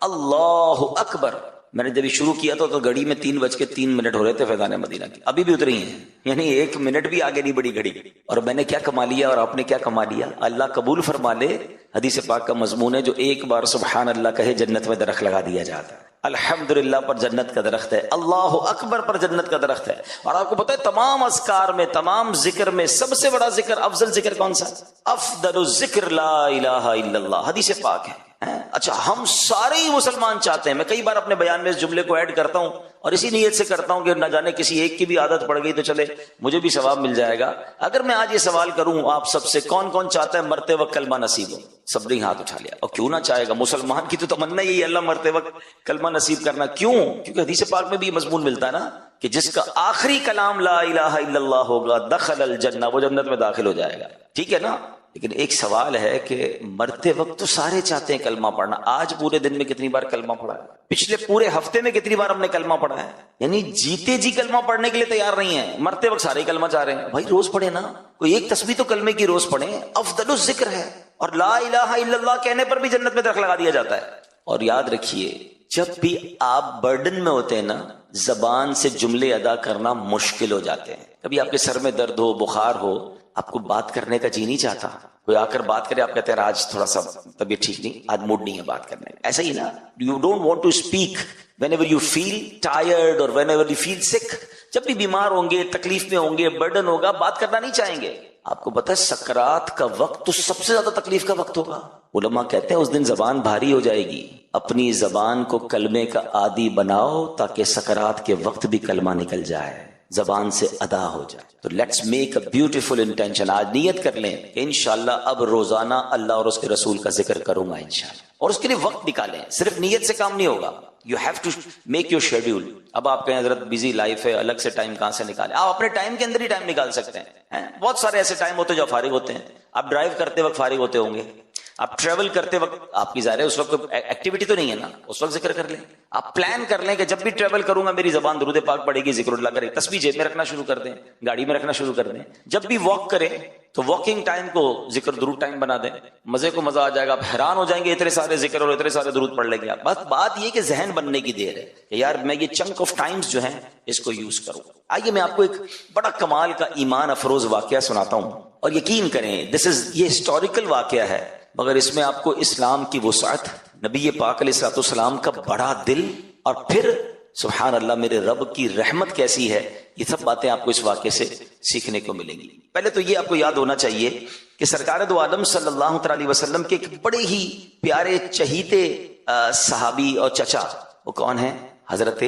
اللہ اکبر. میں نے جب یہ شروع کیا تو گھڑی میں 3:03 ہو رہے تھے فیضان مدینہ کی، ابھی بھی اتری ہیں، یعنی 1 منٹ بھی آگے نہیں بڑھی گھڑی. اور میں نے کیا کما لیا اور آپ نے کیا کما لیا، اللہ قبول فرما لے. حدیث پاک کا مضمون ہے جو ایک بار سبحان اللہ کہے جنت میں درخت لگا دیا جاتا ہے. الحمدللہ پر جنت کا درخت ہے، اللہ اکبر پر جنت کا درخت ہے. اور آپ کو پتہ ہے تمام اذکار میں، تمام ذکر میں سب سے بڑا ذکر، افضل ذکر کون سا؟ افضل الذکر لا الہ الا اللہ، حدیث پاک ہے. اچھا، ہم سارے ہی مسلمان چاہتے ہیں، میں کئی بار اپنے بیان میں اس جملے کو ایڈ کرتا ہوں اور اسی نیت سے کرتا ہوں کہ نہ جانے کسی ایک کی بھی عادت پڑ گئی تو چلے مجھے بھی ثواب مل جائے گا. اگر میں آج یہ سوال کروں آپ سب سے، کون کون چاہتا ہے مرتے وقت کلمہ نصیب ہو؟ سب نے ہاتھ اٹھا لیا. اور کیوں نہ چاہے گا، مسلمان کی تو تمنا یہی ہے اللہ مرتے وقت کلمہ نصیب کرنا. کیوں؟ کیونکہ حدیث پاک میں بھی یہ مضمون ملتا ہے نا کہ جس کا آخری کلام لا الہ الا اللہ ہوگا دخل الجنہ، وہ جنت میں داخل ہو جائے گا. ٹھیک ہے نا. لیکن ایک سوال ہے کہ مرتے وقت تو سارے چاہتے ہیں کلمہ پڑھنا. آج پورے دن میں کتنی بار کلمہ پڑھا ہے؟ پچھلے پورے ہفتے میں کتنی بار ہم نے کلمہ پڑھا ہے؟ یعنی جیتے جی کلمہ پڑھنے کے لیے تیار نہیں ہے، مرتے وقت سارے کلمہ چاہ رہے ہیں. بھائی روز پڑھے نا، کوئی ایک تسبیح تو کلمے کی روز پڑھیں، افضل الذکر ہے. اور لا الہ الا اللہ کہنے پر بھی جنت میں درخت لگا دیا جاتا ہے. اور یاد رکھیے جب بھی آپ برڈن میں ہوتے ہیں نا، زبان سے جملے ادا کرنا مشکل ہو جاتے ہیں. کبھی آپ کے سر میں درد ہو، بخار ہو، آپ کو بات کرنے کا جی نہیں چاہتا، کوئی آ کر بات کرے، آپ کہتے ہیں آج تھوڑا سا طبیعت ٹھیک نہیں، آج موڈ نہیں ہے بات کرنے کا. ایسا ہی نا، you don't want to speak whenever you feel tired اور whenever you feel sick. جب بھی بیمار ہوں گے، تکلیف میں ہوں گے، برڈن ہوگا، بات کرنا نہیں چاہیں گے. آپ کو پتہ ہے سکرات کا وقت تو سب سے زیادہ تکلیف کا وقت ہوگا. علماء کہتے ہیں اس دن زبان بھاری ہو جائے گی. اپنی زبان کو کلمے کا عادی بناؤ تاکہ سکرات کے وقت بھی کلمہ نکل جائے، زبان سے ادا ہو جائے. تو let's make a beautiful intention. آج نیت کر لیں کہ انشاءاللہ اب روزانہ اللہ اور اس کے رسول کا ذکر کروں گا انشاءاللہ. اور اس کے لیے وقت نکالیں، صرف نیت سے کام نہیں ہوگا. You have to make your schedule. اب آپ کہیں حضرت بزی لائف ہے، الگ سے ٹائم کہاں سے نکالیں؟ آپ اپنے ٹائم کے اندر ہی ٹائم نکال سکتے ہیں. بہت سارے ایسے ٹائم ہوتے ہیں جو فارغ ہوتے ہیں. آپ ڈرائیو کرتے وقت فارغ ہوتے ہوں گے، آپ ٹریول کرتے وقت، آپ کی ظاہر ہے اس وقت ایکٹیویٹی تو نہیں ہے نا، اس وقت ذکر کر لیں. آپ پلان کر لیں کہ جب بھی ٹریول کروں گا میری زبان درود پاک پڑے گی، ذکر اللہ کرے. تسبیح جیب میں رکھنا شروع کر دیں، گاڑی میں رکھنا شروع کر دیں. جب بھی واک کریں تو واکنگ ٹائم کو ذکر درود ٹائم بنا دیں. مزے کو مزہ آ جائے گا، آپ حیران ہو جائیں گے اتنے سارے ذکر اور اتنے سارے درود پڑھ لیں گے. بس بات یہ کہ ذہن بننے کی دیر ہے کہ یار میں یہ چنک آف ٹائمز جو ہیں اس کو یوز کروں. آئیے میں آپ کو ایک بڑا کمال کا ایمان افروز واقعہ سناتا ہوں، اور یقین کریں یہ ہسٹوریکل واقعہ ہے، مگر اس میں آپ کو اسلام کی وسعت، نبی پاک علیہ الصلوۃ والسلام کا بڑا دل، اور پھر سبحان اللہ میرے رب کی رحمت کیسی ہے، یہ سب باتیں آپ کو اس واقعے سے سیکھنے کو ملیں گی. پہلے تو یہ آپ کو یاد ہونا چاہیے کہ سرکار دو عالم صلی اللہ تعالی علیہ وسلم کے ایک بڑے ہی پیارے چہیتے صحابی اور چچا، وہ کون ہیں؟ حضرت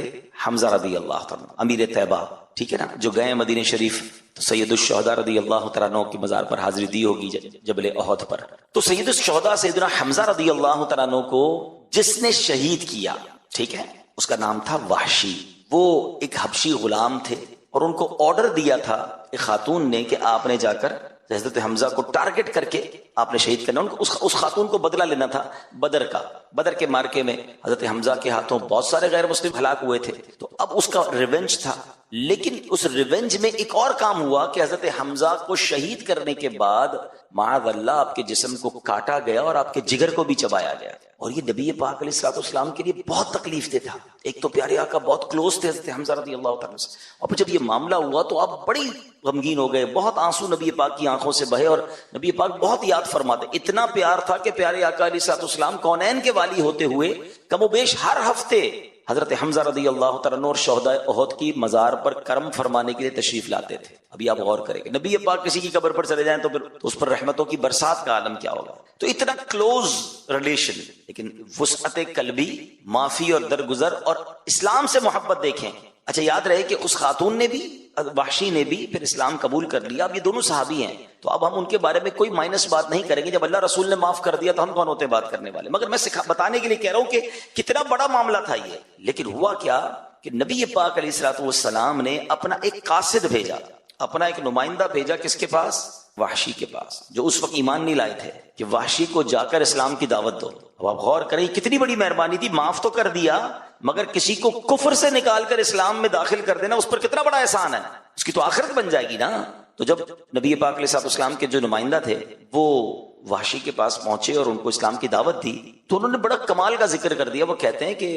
حمزہ رضی اللہ تعالیٰ، امیر طیبہ. ٹھیک ہے نا، جو گئے مدینہ شریف تو سید الشہداء رضی اللہ تعالیٰ عنہ کی مزار پر حاضری دی ہوگی جبل احد پر. تو سید الشہداء سیدنا حمزہ رضی اللہ تعالیٰ عنہ کو جس نے شہید کیا، ٹھیک ہے، اس کا نام تھا وحشی. وہ ایک حبشی غلام تھے اور ان کو آرڈر دیا تھا ایک خاتون نے کہ آپ نے جا کر حضرت حمزہ کو ٹارگٹ کر کے آپ نے شہید کرنا. اس خاتون کو بدلہ لینا تھا بدر کا. بدر کے مارکے میں حضرت حمزہ کے ہاتھوں بہت سارے غیر مسلم ہلاک ہوئے تھے، تو اب اس کا ریونج تھا. لیکن اس ریونج میں ایک اور کام ہوا کہ حضرت حمزہ کو شہید کرنے کے بعد معاذ اللہ آپ کے جسم کو کاٹا گیا اور آپ کے جگر کو بھی چبایا گیا. اور یہ نبی پاک علیہ الصلوۃ والسلام کے لیے بہت تکلیف دہ تھا. ایک تو پیارے آقا بہت کلوز تھے حضرت حمزہ رضی اللہ تعالیٰ سے، اور جب یہ معاملہ ہوا تو آپ بڑی غمگین ہو گئے، بہت آنسو نبی پاک کی آنکھوں سے بہے، اور نبی پاک بہت یاد فرماتے. اتنا پیار تھا کہ پیارے آقا علیہ الصلوۃ والسلام کونین کے والی ہوتے ہوئے کم و بیش ہر ہفتے حضرت حمزہ رضی اللہ تعالیٰ عنہ اور شہداء احد کی مزار پر کرم فرمانے کے لیے تشریف لاتے تھے. ابھی آپ غور کریں گے نبی پاک کسی کی قبر پر چلے جائیں تو پھر اس پر رحمتوں کی برسات کا عالم کیا ہوگا. تو اتنا کلوز ریلیشن، لیکن وسعت قلبی، معافی اور درگزر اور اسلام سے محبت دیکھیں. اچھا یاد رہے کہ اس خاتون نے بھی، وحشی نے بھی پھر اسلام قبول کر لیا. اب یہ دونوں صحابی ہیں تو اب ہم ان کے بارے میں کوئی مائنس بات نہیں کریں گے. جب اللہ رسول نے معاف کر دیا تو ہم کون ہوتے ہیں بات کرنے والے. مگر میں بتانے کے لیے کہہ رہا ہوں کہ کتنا بڑا معاملہ تھا یہ. لیکن ہوا کیا کہ نبی پاک علیہ الصلوۃ والسلام نے اپنا ایک قاصد بھیجا، اپنا ایک نمائندہ بھیجا. کس کے پاس؟ وحشی کے پاس، جو اس وقت ایمان نہیں لائے تھے، کہ وحشی کو جا کر اسلام کی دعوت دو. اب آپ غور کریں کتنی بڑی مہربانی تھی، معاف تو کر دیا مگر کسی کو کفر سے نکال کر اسلام میں داخل کر دینا اس پر کتنا بڑا احسان ہے، اس کی تو آخرت بن جائے گی نا. تو جب نبی پاک علیہ الصلوۃ والسلام کے جو نمائندہ تھے وہ وحشی کے پاس پہنچے اور ان کو اسلام کی دعوت دی تو انہوں نے بڑا کمال کا ذکر کر دیا. وہ کہتے ہیں کہ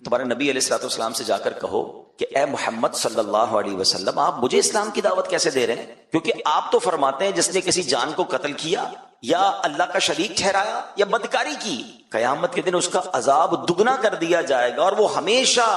تمہارے نبی علیہ الصلوۃ والسلام سے جا کر کہو کہ اے محمد صلی اللہ علیہ وسلم، آپ مجھے اسلام کی دعوت کیسے دے رہے ہیں؟ کیونکہ آپ تو فرماتے ہیں جس نے کسی جان کو قتل کیا یا اللہ کا شریک ٹھہرایا یا بدکاری کی، قیامت کے دن اس کا عذاب دگنا کر دیا جائے گا اور وہ ہمیشہ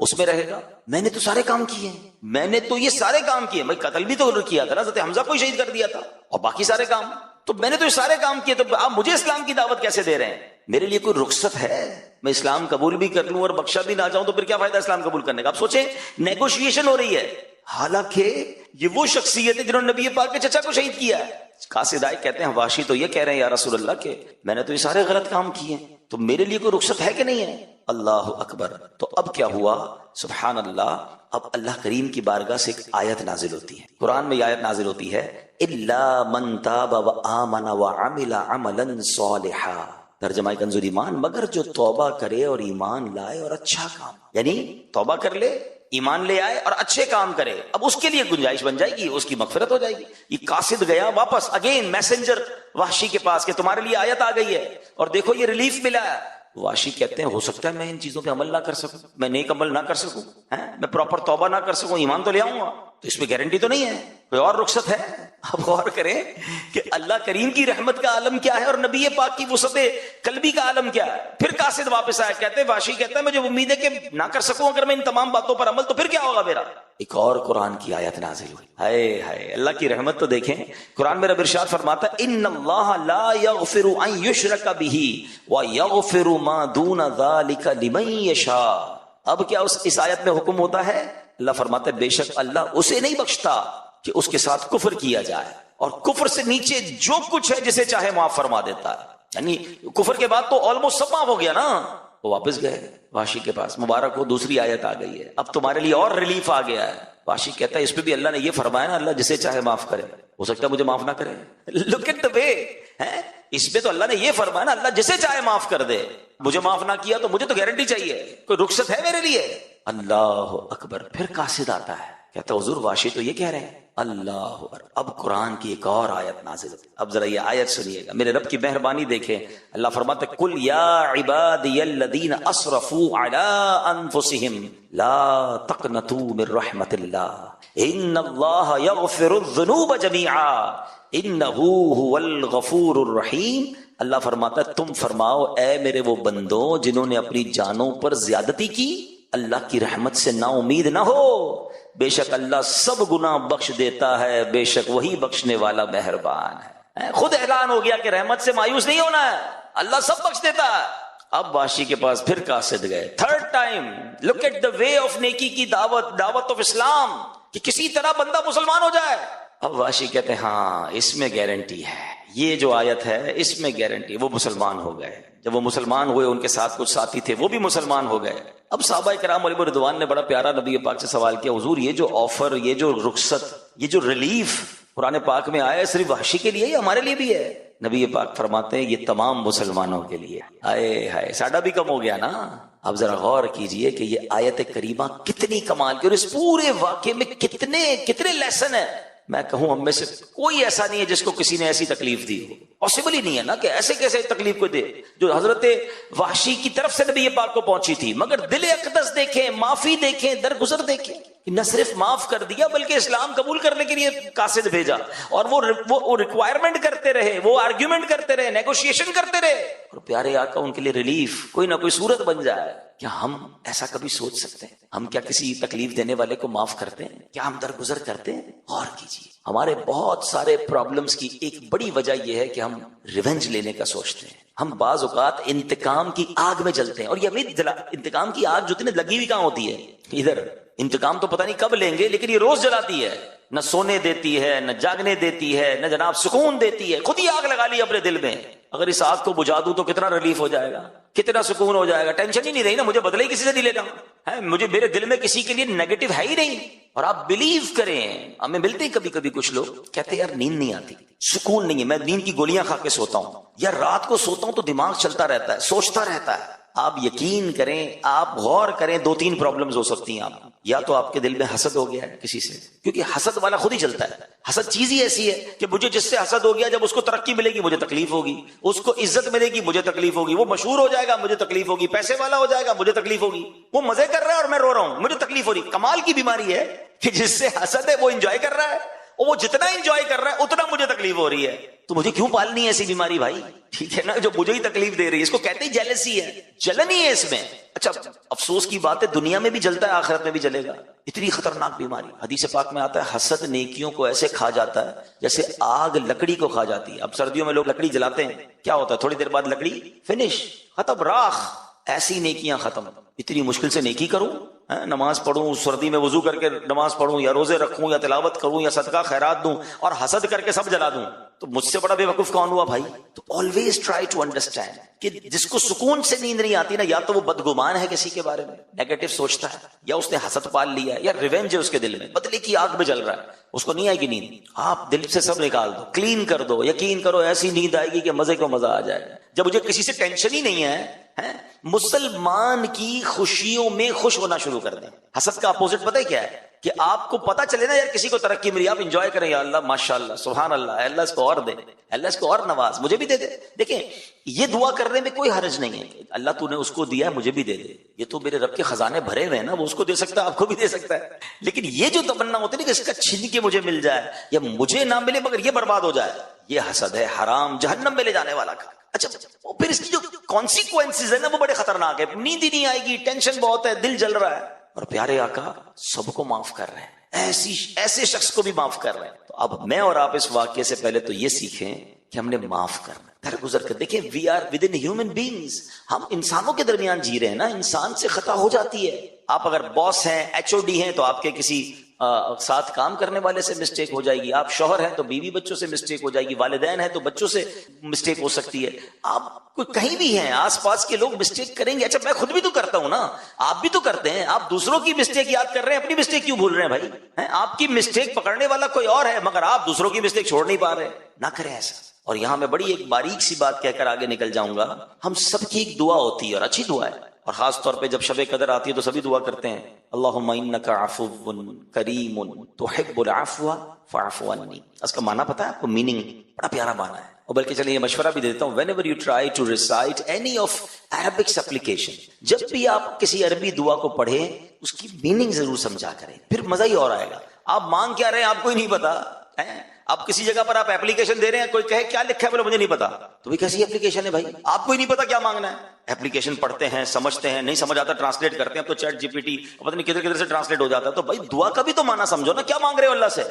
اس میں رہے گا. میں نے تو سارے کام کیے ہیں، میں نے تو یہ سارے کام کیے، میں قتل بھی تو کیا تھا نا، حضرت حمزہ کو شہید کر دیا تھا اور باقی سارے کام، تو میں نے تو یہ سارے کام کیے، تو آپ مجھے اسلام کی دعوت کیسے دے رہے ہیں؟ میرے لیے کوئی رخصت ہے میں اسلام قبول بھی کر لوں اور بخشا بھی نہ جاؤں تو پھر کیا فائدہ اسلام قبول کرنے کا؟ آپ سوچیں نیگوشیشن ہو رہی ہے، حالانکہ یہ وہ شخصیت ہے جنہوں نے نبی پاک کے چچا کو شہید کیا ہے. قاصد آئے کہتے ہیں وحشی تو یہ کہہ رہے ہیں یا رسول اللہ کہ میں نے تو یہ سارے غلط کام کیے ہیں، تو میرے لیے کوئی رخصت ہے کہ نہیں ہے؟ اللہ اکبر. تو اب کیا ہوا؟ سبحان اللہ، اب اللہ کریم کی بارگاہ سے ایک آیت نازل ہوتی ہے. قرآن میں یہ آیت نازل ہوتی ہے الا من تاب وآمن وعمل عملا صالحا. ترجمہ کنز الایمان، مگر جو توبہ کرے اور ایمان لائے اور اچھا کام، یعنی توبہ کر لے، ایمان لے آئے اور اچھے کام کرے، اب اس کے لیے گنجائش بن جائے گی، اس کی مغفرت ہو جائے گی. یہ قاصد گیا واپس اگین میسنجر وحشی کے پاس کہ تمہارے لیے آیت آ گئی ہے اور دیکھو یہ ریلیف ملا ہے. وحشی کہتے ہیں ہو سکتا ہے میں ان چیزوں پہ عمل نہ کر سکوں، میں نیک عمل نہ کر سکوں، میں پراپر توبہ نہ کر سکوں، ایمان تو لے آؤں گا، تو اس میں گارنٹی تو نہیں ہے، کوئی اور رخصت ہے؟ اب غور کریں کہ اللہ کریم کی رحمت کا عالم کیا ہے اور نبی پاک کی وسعت قلبی کا عالم کیا ہے. پھر قاصد واپس آیا، کہتے ہیں وحشی کہتا ہے مجھے امید ہے کہ نہ کر سکوں اگر میں ان تمام باتوں پر عمل، تو پھر کیا ہوگا میرا؟ ایک اور قرآن کی آیت نازل ہوئی. ہائے ہائے، اللہ کی رحمت تو دیکھیں. قرآن میں رب ارشاد فرماتا ہے ان اللہ لا یغفر ان یشرک بہ ویغفر ما دون ذلک لمن یشاء. اب کیا اس آیت میں حکم ہوتا ہے؟ اللہ فرماتا ہے بے شک اللہ اسے نہیں بخشتا کہ اس کے ساتھ کفر کیا جائے، اور کفر سے نیچے جو کچھ ہے جسے چاہے معاف فرما دیتا ہے. یعنی کفر کے بعد تو آلموسٹ سب معاف ہو گیا نا. وہ واپس گئے وحشی کے پاس، مبارک ہو دوسری آیت آ گئی ہے، اب تمہارے لیے اور ریلیف آ گیا ہے. وحشی کہتا ہے اس پہ بھی اللہ نے یہ فرمایا نا اللہ جسے چاہے معاف کرے، ہو سکتا ہے مجھے معاف نہ کرے. لک ایٹ دی وے، اس پہ تو اللہ نے یہ فرمایا نا اللہ جسے چاہے معاف کر دے، مجھے معاف نہ کیا تو مجھے تو گارنٹی چاہیے، کوئی رخصت ہے میرے لیے؟ اللہ اکبر. پھر قاصد آتا ہے کہتا حضور وحشی تو یہ کہہ رہے ہیں. اللہ اکبر. اب قرآن کی ایک اور آیت نازل ہوتی ہے. اب ذرا یہ آیت سنیے گا، میرے رب کی مہربانی دیکھیں. اللہ فرماتا ہے قل یا عبادی الذین اسرفوا علی انفسہم لا تقنطوا من رحمت اللہ ان اللہ یغفر الذنوب جمیعا انہ هو الغفور الرحیم. اللہ فرماتا ہے تم فرماؤ اے میرے وہ بندوں جنہوں نے اپنی جانوں پر زیادتی کی، اللہ کی رحمت سے نا امید نہ ہو، بے شک اللہ سب گناہ بخش دیتا ہے، بے شک وہی بخشنے والا مہربان ہے. خود اعلان ہو گیا کہ رحمت سے مایوس نہیں ہونا ہے، اللہ سب بخش دیتا ہے. اب وحشی کے پاس پھر قاصد گئے third time. Look at the way of نیکی کی دعوت آف اسلام، کہ کسی طرح بندہ مسلمان ہو جائے. اب وحشی کہتے ہیں ہاں اس میں گارنٹی ہے، یہ جو آیت ہے اس میں گارنٹی. وہ مسلمان ہو گئے. جب وہ مسلمان ہوئے ان کے ساتھ کچھ ساتھی تھے وہ بھی مسلمان ہو گئے. اب صحابہ کرام علیہ رضوان نے بڑا پیارا نبی پاک سے سوال کیا حضور یہ جو آفر، یہ جو رخصت، یہ جو ریلیف قرآن پاک میں آیا ہے صرف وحشی کے لیے یا ہمارے لیے بھی ہے؟ نبی پاک فرماتے ہیں یہ تمام مسلمانوں کے لیے. ہائے ہائے، ساڈا بھی کم ہو گیا نا. اب ذرا غور کیجئے کہ یہ آیت کریمہ کتنی کمال کی، اور اس پورے واقعے میں کتنے لیسن ہیں. میں کہوں ہم میں سے کوئی ایسا نہیں ہے جس کو کسی نے ایسی تکلیف دی ہو. پاسبل ہی نہیں ہے نا کہ ایسے کیسے تکلیف کو دے جو حضرت وحشی کی طرف سے نبی پاک کو پہنچی تھی. مگر دل اقدس دیکھیں، معافی دیکھیں، درگزر دیکھیں، نہ صرف معاف کر دیا بلکہ اسلام قبول کرنے کے لیے قاصد بھیجا، اور وہ ریکوائرمنٹ کرتے رہے، وہ آرگیومنٹ کرتے رہے، نیگوشیشن کرتے رہے، اور پیارے آقا ان کے لیے ریلیف کوئی نہ کوئی صورت بن جائے. کیا ہم ایسا کبھی سوچ سکتے ہیں؟ ہم کیا کسی تکلیف دینے والے کو معاف کرتے ہیں؟ کیا ہم درگزر کرتے ہیں؟ غور کیجیے. ہمارے بہت سارے پرابلمز کی ایک بڑی وجہ یہ ہے کہ ہم ریونج لینے کا سوچتے ہیں. ہم بعض اوقات انتقام کی آگ میں جلتے ہیں، اور یہ انتقام کی آگ جو لگی ہوئی کہاں ہوتی ہے؟ ادھر. انتقام تو پتہ نہیں کب لیں گے لیکن یہ روز جلاتی ہے، نہ سونے دیتی ہے، نہ جاگنے دیتی ہے، نہ جناب سکون دیتی ہے. خود ہی آگ لگا لی اپنے دل میں. اگر اس آگ کو بجھا دوں تو کتنا ریلیف ہو جائے گا، کتنا سکون ہو جائے گا. ٹینشن ہی نہیں رہی نا، مجھے بدلے ہی کسی سے نہیں لینا ہے، مجھے میرے دل میں کسی کے لیے نیگیٹو ہے ہی نہیں. اور آپ بلیو کریں، ہمیں ملتے ہیں کبھی کبھی کچھ لوگ کہتے ہیں یار نیند نہیں آتی، سکون نہیں ہے، میں نیند کی گولیاں کھا کے سوتا ہوں، یا رات کو سوتا ہوں تو دماغ چلتا رہتا ہے، سوچتا رہتا ہے۔ آپ یقین کریں، آپ غور کریں، 2-3 پرابلمز ہو سکتی ہیں آپ، یا تو آپ کے دل میں حسد ہو گیا ہے کسی سے، کیونکہ حسد والا خود ہی چلتا ہے۔ حسد چیز ہی ایسی ہے کہ مجھے جس سے حسد ہو گیا، جب اس کو ترقی ملے گی مجھے تکلیف ہوگی، اس کو عزت ملے گی مجھے تکلیف ہوگی، وہ مشہور ہو جائے گا مجھے تکلیف ہوگی، پیسے والا ہو جائے گا مجھے تکلیف ہوگی، وہ مزے کر رہا ہے اور میں رو رہا ہوں مجھے تکلیف ہو رہی۔ کمال کی بیماری ہے کہ جس سے حسد ہے وہ انجوائے کر رہا ہے، اور وہ جتنا انجوائے کر رہا ہے اتنا مجھے تکلیف ہو رہی ہے۔ تو مجھے کیوں پالنی ہے ایسی بیماری بھائی؟ ٹھیک ہے نا، جو مجھے ہی تکلیف دے رہی ہے، اس کو کہتے ہیں جیلسی ہے، جلن ہی ہے اس میں۔ اچھا افسوس کی بات ہے دنیا میں بھی جلتا ہے آخرت میں بھی جلے گا، اتنی خطرناک بیماری۔ حدیث پاک میں آتا ہے حسد نیکیوں کو ایسے کھا جاتا ہے جیسے آگ لکڑی کو کھا جاتی ہے۔ اب سردیوں میں لوگ لکڑی جلاتے ہیں، کیا ہوتا ہے تھوڑی دیر بعد لکڑی فنش، ختم، راخ۔ ایسی نیکیاں ختم۔ اتنی مشکل سے نیکی کروں، نماز پڑھوں، سردی میں وضو کر کے نماز پڑھوں، یا روزے رکھوں، یا تلاوت کروں، یا صدقہ خیرات دوں، اور حسد کر کے سب جلا دوں، تو مجھ سے بڑا بے وقوف کون ہوا بھائی؟ تو آلویز ٹرائی ٹو انڈرسٹینڈ کہ جس کو سکون سے نیند نہیں آتی نا، یا تو وہ بدگمان ہے کسی کے بارے میں، نیگیٹو سوچتا ہے، یا اس نے حسد پال لیا ہے، یا ریونج ہے اس کے دل میں، بدلے کی آگ میں جل رہا ہے، اس کو نہیں آئے گی نیند۔ آپ دل سے سب نکال دو، کلین کر دو، یقین کرو ایسی نیند آئے گی کہ مزے کو مزہ آ جائے گا۔ جب مجھے کسی سے ٹینشن ہی نہیں ہے، مسلمان کی خوشیوں میں خوش ہونا شروع کر دیں۔ حسد کا اپوزٹ پتہ ہے کیا ہے؟ کہ آپ کو پتا چلے نا یار کسی کو ترقی ملی، آپ انجوائے کریں، یا اللہ ماشاءاللہ سبحان اللہ، اللہ اس کو اور دے، اللہ اس کو اور نواز، مجھے بھی دے دے۔ دیکھیں یہ دعا کرنے میں کوئی حرج نہیں ہے، اللہ تو نے اس کو دیا ہے مجھے بھی دے دے، یہ تو میرے رب کے خزانے بھرے ہوئے ہیں نا، وہ اس کو دے سکتا ہے آپ کو بھی دے سکتا ہے۔ لیکن یہ جو تمنا ہوتی ہے نا کہ اس کا چھین کے مجھے مل جائے، یا مجھے نہ ملے مگر یہ برباد ہو جائے، یہ حسد ہے، حرام، جہنم میں لے جانے والا کا۔ اچھا پھر اس کی جو کانسیکوینسز ہے نا وہ بڑے خطرناک ہے، نیند ہی نہیں آئے گی، ٹینشن بہت ہے، دل جل رہا ہے، اور پیارے آقا سب کو معاف کر رہے ہیں، ایسے شخص کو بھی معاف کر رہے ہیں۔ تو اب میں اور آپ اس واقعے سے پہلے تو یہ سیکھیں کہ ہم نے معاف کرنا، درگزر کر دیکھیں we are within human beings, ہم انسانوں کے درمیان جی رہے ہیں نا، انسان سے خطا ہو جاتی ہے۔ آپ اگر باس ہیں، HOD ہیں، تو آپ کے کسی ساتھ کام کرنے والے سے مسٹیک ہو جائے گی، آپ شوہر ہیں تو بیوی بچوں سے مسٹیک ہو جائے گی، والدین ہیں تو بچوں سے مسٹیک ہو سکتی ہے، آپ کوئی کہیں بھی ہیں آس پاس کے لوگ مسٹیک کریں گے۔ اچھا میں خود بھی تو کرتا ہوں نا، آپ بھی تو کرتے ہیں، آپ دوسروں کی مسٹیک یاد کر رہے ہیں، اپنی مسٹیک کیوں بھول رہے ہیں بھائی؟ آپ کی مسٹیک پکڑنے والا کوئی اور ہے مگر آپ دوسروں کی مسٹیک چھوڑ نہیں پا رہے، نہ کریں ایسا۔ اور یہاں میں بڑی ایک باریک سی بات کہہ کر آگے نکل جاؤں گا، ہم سب کی ایک دعا ہوتی ہے اور اچھی دعا ہے، اور خاص طور پہ جب شب قدر آتی ہے تو سبھی دعا کرتے ہیں، اللہم انک عفو کریم تحب العفو فاعف عنی۔ اس کا معنی پتہ ہے آپ کو؟ میننگ بڑا پیارا معنی ہے، اور بلکہ چلیے یہ مشورہ بھی دیتا ہوں، whenever you try to recite any of Arabic supplication، جب بھی آپ کسی عربی دعا کو پڑھیں اس کی میننگ ضرور سمجھا کریں، پھر مزہ ہی اور آئے گا۔ آپ مانگ کیا رہے ہیں آپ کو ہی نہیں پتا ہے، آپ کسی جگہ پر آپ ایپلیکیشن دے رہے ہیں، کوئی کہے کیا لکھا ہے، بولے مجھے نہیں پتا، تو بھی کیسی ایپلیکیشن ہے بھائی؟ آپ کو ہی نہیں پتا کیا مانگنا ہے۔ ایپلیکیشن پڑھتے ہیں، سمجھتے ہیں، نہیں سمجھ آتا ٹرانسلیٹ کرتے ہیں، اب تو چیٹ GPT پتہ نہیں کدھر کدھر سے ٹرانسلیٹ ہو جاتا ہے، تو بھائی دعا کا بھی تو معنی سمجھو نا، کیا مانگ رہے ہو اللہ سے؟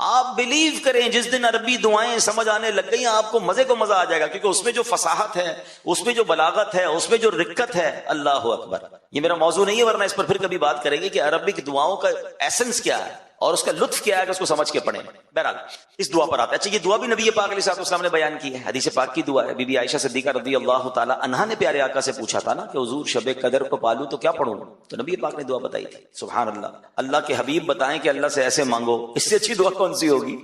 آپ بلیو کریں جس دن عربی دعائیں سمجھ آنے لگ گئی آپ کو مزے کو مزہ آ جائے گا، کیونکہ اس میں جو فصاحت ہے، اس میں جو بلاغت ہے، اس میں جو رقت ہے، اللہ اکبر۔ یہ میرا موضوع نہیں ہے ورنہ اس پر پھر کبھی بات کریں گے کہ عربک دعاؤں کا ایسنس کیا ہے اور اس کا لطف کیا ہے کہ اس کو سمجھ کے پڑھیں۔ بہرحال اس دعا پر آتے ہیں۔ اچھا یہ دعا بھی نبی پاک علیہ السلام نے بیان کی ہے، حدیث پاک کی دعا ہے۔ بی بی عائشہ صدیقہ رضی اللہ تعالی عنہا نے پیارے آقا سے پوچھا تھا نا کہ حضور شب قدر کو پالوں تو کیا پڑھوں، تو نبی پاک نے دعا بتائی تھی۔ سبحان اللہ، اللہ کے حبیب بتائیں کہ اللہ سے ایسے مانگو، اس سے اچھی دعا کون سی ہوگی؟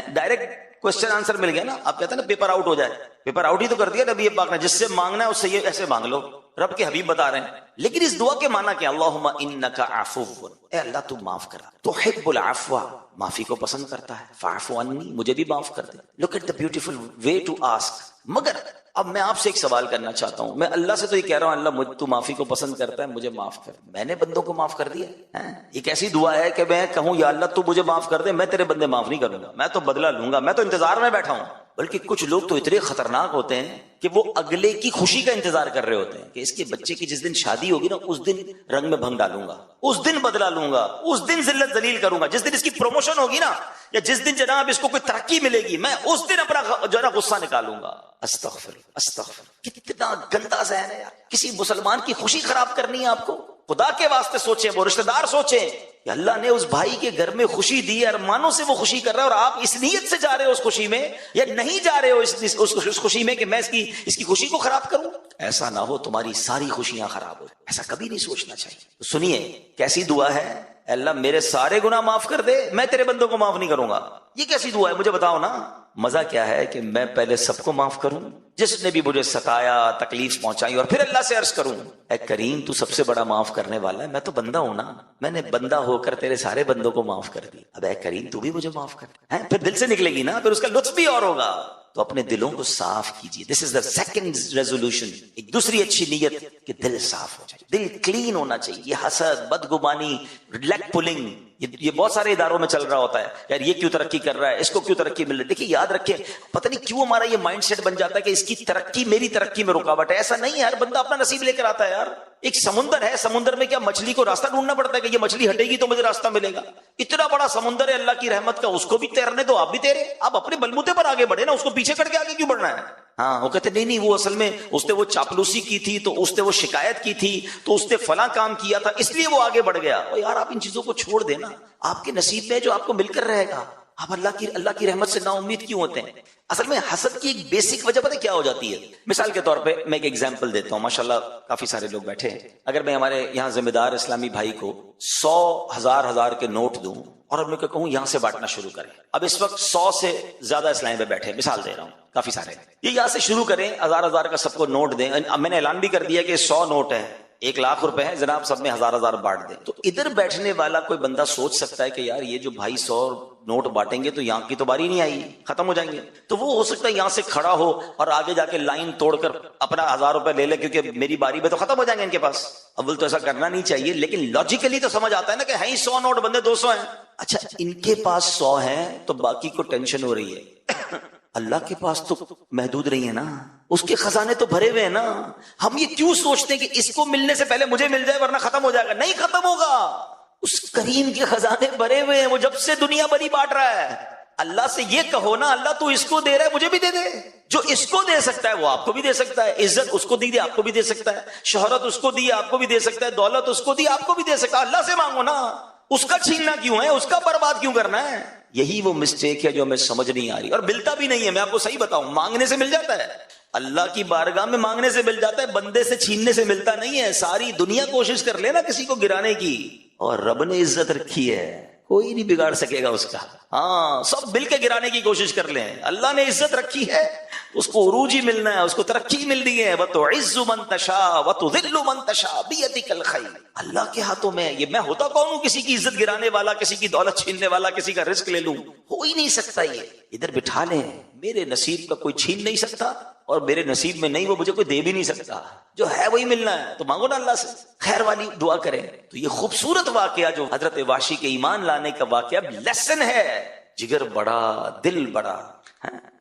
ڈائریکٹ کوشچن آنسر مل گیا نا، آپ کہتے ہیں نا پیپر آؤٹ ہو جائے، پیپر آؤٹ ہی تو کر دیا نبی پاک نے، جس سے مانگنا ہے اس سے یہ ایسے مانگ لو، رب کے حبیب بتا رہے ہیں۔ لیکن اس دعا کے معنی کیا؟ اللہم انک عفو، اے اللہ تو معاف کر، تحب العفو، معافی کو پسند کرتا ہے، فاعف عنی، مجھے بھی معاف کر دے۔ Look at the beautiful way to ask. مگر اب میں آپ سے ایک سوال کرنا چاہتا ہوں، میں اللہ سے تو یہ کہہ رہا ہوں اللہ تو معافی کو پسند کرتا ہے، مجھے معاف کر، میں نے بندوں کو معاف کر دیا ہے؟ ایک ایسی دعا ہے کہ میں کہوں یا اللہ تو مجھے معاف کر دے، میں تیرے بندے معاف نہیں کروں گا، میں تو بدلہ لوں گا، میں تو انتظار میں بیٹھا ہوں۔ بلکہ کچھ لوگ تو اتنے خطرناک ہوتے ہیں کہ وہ اگلے کی خوشی کا انتظار کر رہے ہوتے ہیں کہ اس کے بچے کی جس دن شادی ہوگی نا اس دن رنگ میں بھنگ ڈالوں گا، اس دن بدلہ لوں گا، اس دن ذلت ذلیل کروں گا، جس دن اس کی پروموشن ہوگی نا، یا جس دن جناب اس کو کوئی ترقی ملے گی، میں اس دن اپنا جو ہے نا غصہ نکالوں گا۔ استغفر استغفر، کتنا گندا ذہن ہے یار، کسی مسلمان کی خوشی خراب کرنی ہے آپ کو؟ خدا کے واسطے سوچیں، وہ رشتہ دار سوچیں کہ اللہ نے اس بھائی کے گھر میں خوشی دی ہے، ارمانوں سے وہ خوشی کر رہا ہے، اور آپ اس نیت سے جا رہے ہو اس خوشی میں، یا نہیں جا رہے ہو اس خوشی میں کہ میں اس کی خوشی کو خراب کروں؟ ایسا نہ ہو تمہاری ساری خوشیاں خراب ہو، ایسا کبھی نہیں سوچنا چاہیے۔ تو سنیے کیسی دعا ہے، اے اللہ میرے سارے گناہ معاف کر دے، میں تیرے بندوں کو معاف نہیں کروں گا. یہ کیسی دعا ہے مجھے بتاؤ نا. مزہ کیا ہے کہ میں پہلے سب کو معاف کروں، جس نے بھی مجھے ستایا تکلیف پہنچائی، اور پھر اللہ سے عرض کروں اے کریم تو سب سے بڑا معاف کرنے والا ہے، میں تو بندہ ہوں نا، میں نے بندہ ہو کر تیرے سارے بندوں کو معاف کر دی، اب اے کریم تو بھی مجھے معاف کر دے. پھر دل سے نکلے گی نا، پھر اس کا لطف بھی اور ہوگا. تو اپنے دلوں کو صاف کیجیے. دس از دا سیکنڈ ریزولوشن. ایک دوسری اچھی نیت کہ دل صاف ہو جائے، دل کلین ہونا چاہیے. یہ حسد، بدگمانی، لیگ پولنگ، یہ بہت سارے اداروں میں چل رہا ہوتا ہے. یار یہ کیوں ترقی کر رہا ہے، اس کو کیوں ترقی مل رہی ہے. دیکھیے یاد رکھیں، پتہ نہیں کیوں ہمارا یہ مائنڈ سیٹ بن جاتا ہے کہ اس کی ترقی میری ترقی میں رکاوٹ ہے. ایسا نہیں ہے، ہر بندہ اپنا نصیب لے کر آتا ہے. یار ایک سمندر ہے، سمندر میں کیا مچھلی کو راستہ ڈھونڈنا پڑتا ہے کہ یہ مچھلی ہٹے گی تو مجھے راستہ ملے گا؟ اتنا بڑا سمندر ہے اللہ کی رحمت کا، اس کو بھی تیرنے دو، آپ بھی تیرے. آپ اپنے بلبوتے پر آگے بڑھے نا، اس کو پیچھے کر کے آگے کیوں بڑھنا ہے؟ ہاں وہ کہتے نہیں وہ اصل میں اس نے وہ چاپلوسی کی تھی، تو اس نے وہ شکایت کی تھی، تو اس نے فلاں کام کیا تھا، اس لیے وہ آگے بڑھ گیا. یار آپ ان چیزوں کو چھوڑ دینا، آپ کے نصیب میں جو آپ کو مل کر رہے گا. آپ اللہ کی رحمت سے نا امید کیوں ہوتے ہیں؟ اصل میں حسد کی ایک بیسک وجہ پتہ کیا ہو جاتی ہے؟ مثال کے طور پہ میں ایک ایگزامپل دیتا ہوں. ماشاءاللہ کافی سارے لوگ بیٹھے ہیں. اگر میں ہمارے یہاں ذمہ دار اسلامی بھائی کو 100,000 کے نوٹ دوں اور میں کہوں یہاں سے بانٹنا شروع کریں. اب اس وقت 100 سے زیادہ اسلامی پہ بیٹھے، مثال دے رہا ہوں، کافی سارے. یہ یہاں سے شروع کریں، 1,000 کا سب کو نوٹ دیں. اب میں نے اعلان بھی کر دیا کہ 100 نوٹ ہے، 1,00,000 روپے ہے، جناب سب میں 1,000 بانٹ دیں. تو ادھر بیٹھنے والا کوئی بندہ سوچ سکتا ہے کہ یار یہ جو بھائی 100 نوٹ بانٹیں گے تو یہاں کی تو باری نہیں آئی، ختم ہو جائیں گے. تو وہ ہو سکتا ہے یہاں سے کھڑا ہو اور آگے جا کے لائن توڑ کر اپنا 1,000 روپے لے لے، کیونکہ میری باری میں تو ختم ہو جائیں گے ان کے پاس. اول تو ایسا کرنا نہیں چاہیے، لیکن لاجیکلی تو سمجھ آتا ہے نا کہ ہیں 100 نوٹ بندے 200 ہیں. اچھا ان کے پاس 100 ہیں تو باقی کو ٹینشن ہو رہی ہے. اللہ کے پاس تو محدود نہیں ہے نا، اس کے خزانے تو بھرے ہوئے ہیں نا. ہم یہ کیوں سوچتے ہیں کہ اس کو ملنے سے پہلے مجھے مل جائے ورنہ ختم ہو جائے گا؟ نہیں ختم ہوگا. اس کریم کے خزانے بھرے ہوئے ہیں، وہ جب سے دنیا بھری بانٹ رہا ہے. اللہ سے یہ کہو نا اللہ تو اس کو دے رہا ہے مجھے بھی دے دے. جو اس کو دے سکتا ہے وہ آپ کو بھی دے سکتا ہے. عزت اس کو دی آپ کو بھی دے سکتا ہے، شہرت اس کو دی آپ کو بھی دے سکتا ہے، دولت اس کو دی آپ کو بھی دے سکتا ہے. اللہ سے مانگو نا، اس کا چھیننا کیوں ہے، اس کا برباد کیوں کرنا ہے؟ یہی وہ مسٹیک ہے جو ہمیں سمجھ نہیں آ رہی. اور ملتا بھی نہیں ہے، میں آپ کو صحیح بتاؤں، مانگنے سے مل جاتا ہے، اللہ کی بارگاہ میں مانگنے سے مل جاتا ہے، بندے سے چھیننے سے ملتا نہیں ہے. ساری دنیا کوشش کر لے نا کسی کو گرانے کی، اور رب نے عزت رکھی ہے، کوئی نہیں بگاڑ سکے گا اس کا. ہاں سب مل کے گرانے کی کوشش کر لیں، اللہ نے عزت رکھی ہے، اس کو عروج ہی ملنا ہے، اس کو ترقی ملنی ہے. وَتُعِزُّ مَن تَشَاءُ وَتُذِلُّ مَن تَشَاءُ بِيَدِكَ الْخَيْرُ. اللہ کے ہاتھوں میں. یہ میں ہوتا کون ہوں کسی کی عزت گرانے والا، کسی کی دولت چھیننے والا، کسی کا رزق لے لوں؟ ہو ہی نہیں سکتا. یہ ادھر بٹھا لیں، میرے نصیب کا کوئی چھین نہیں سکتا، اور میرے نصیب میں نہیں وہ مجھے کوئی دے بھی نہیں سکتا. جو ہے وہی ملنا ہے، تو مانگو نا اللہ سے، خیر والی دعا کریں. تو یہ خوبصورت واقعہ جو حضرت وحشی کے ایمان لانے کا واقعہ لیسن ہے. جگر بڑا، دل بڑا.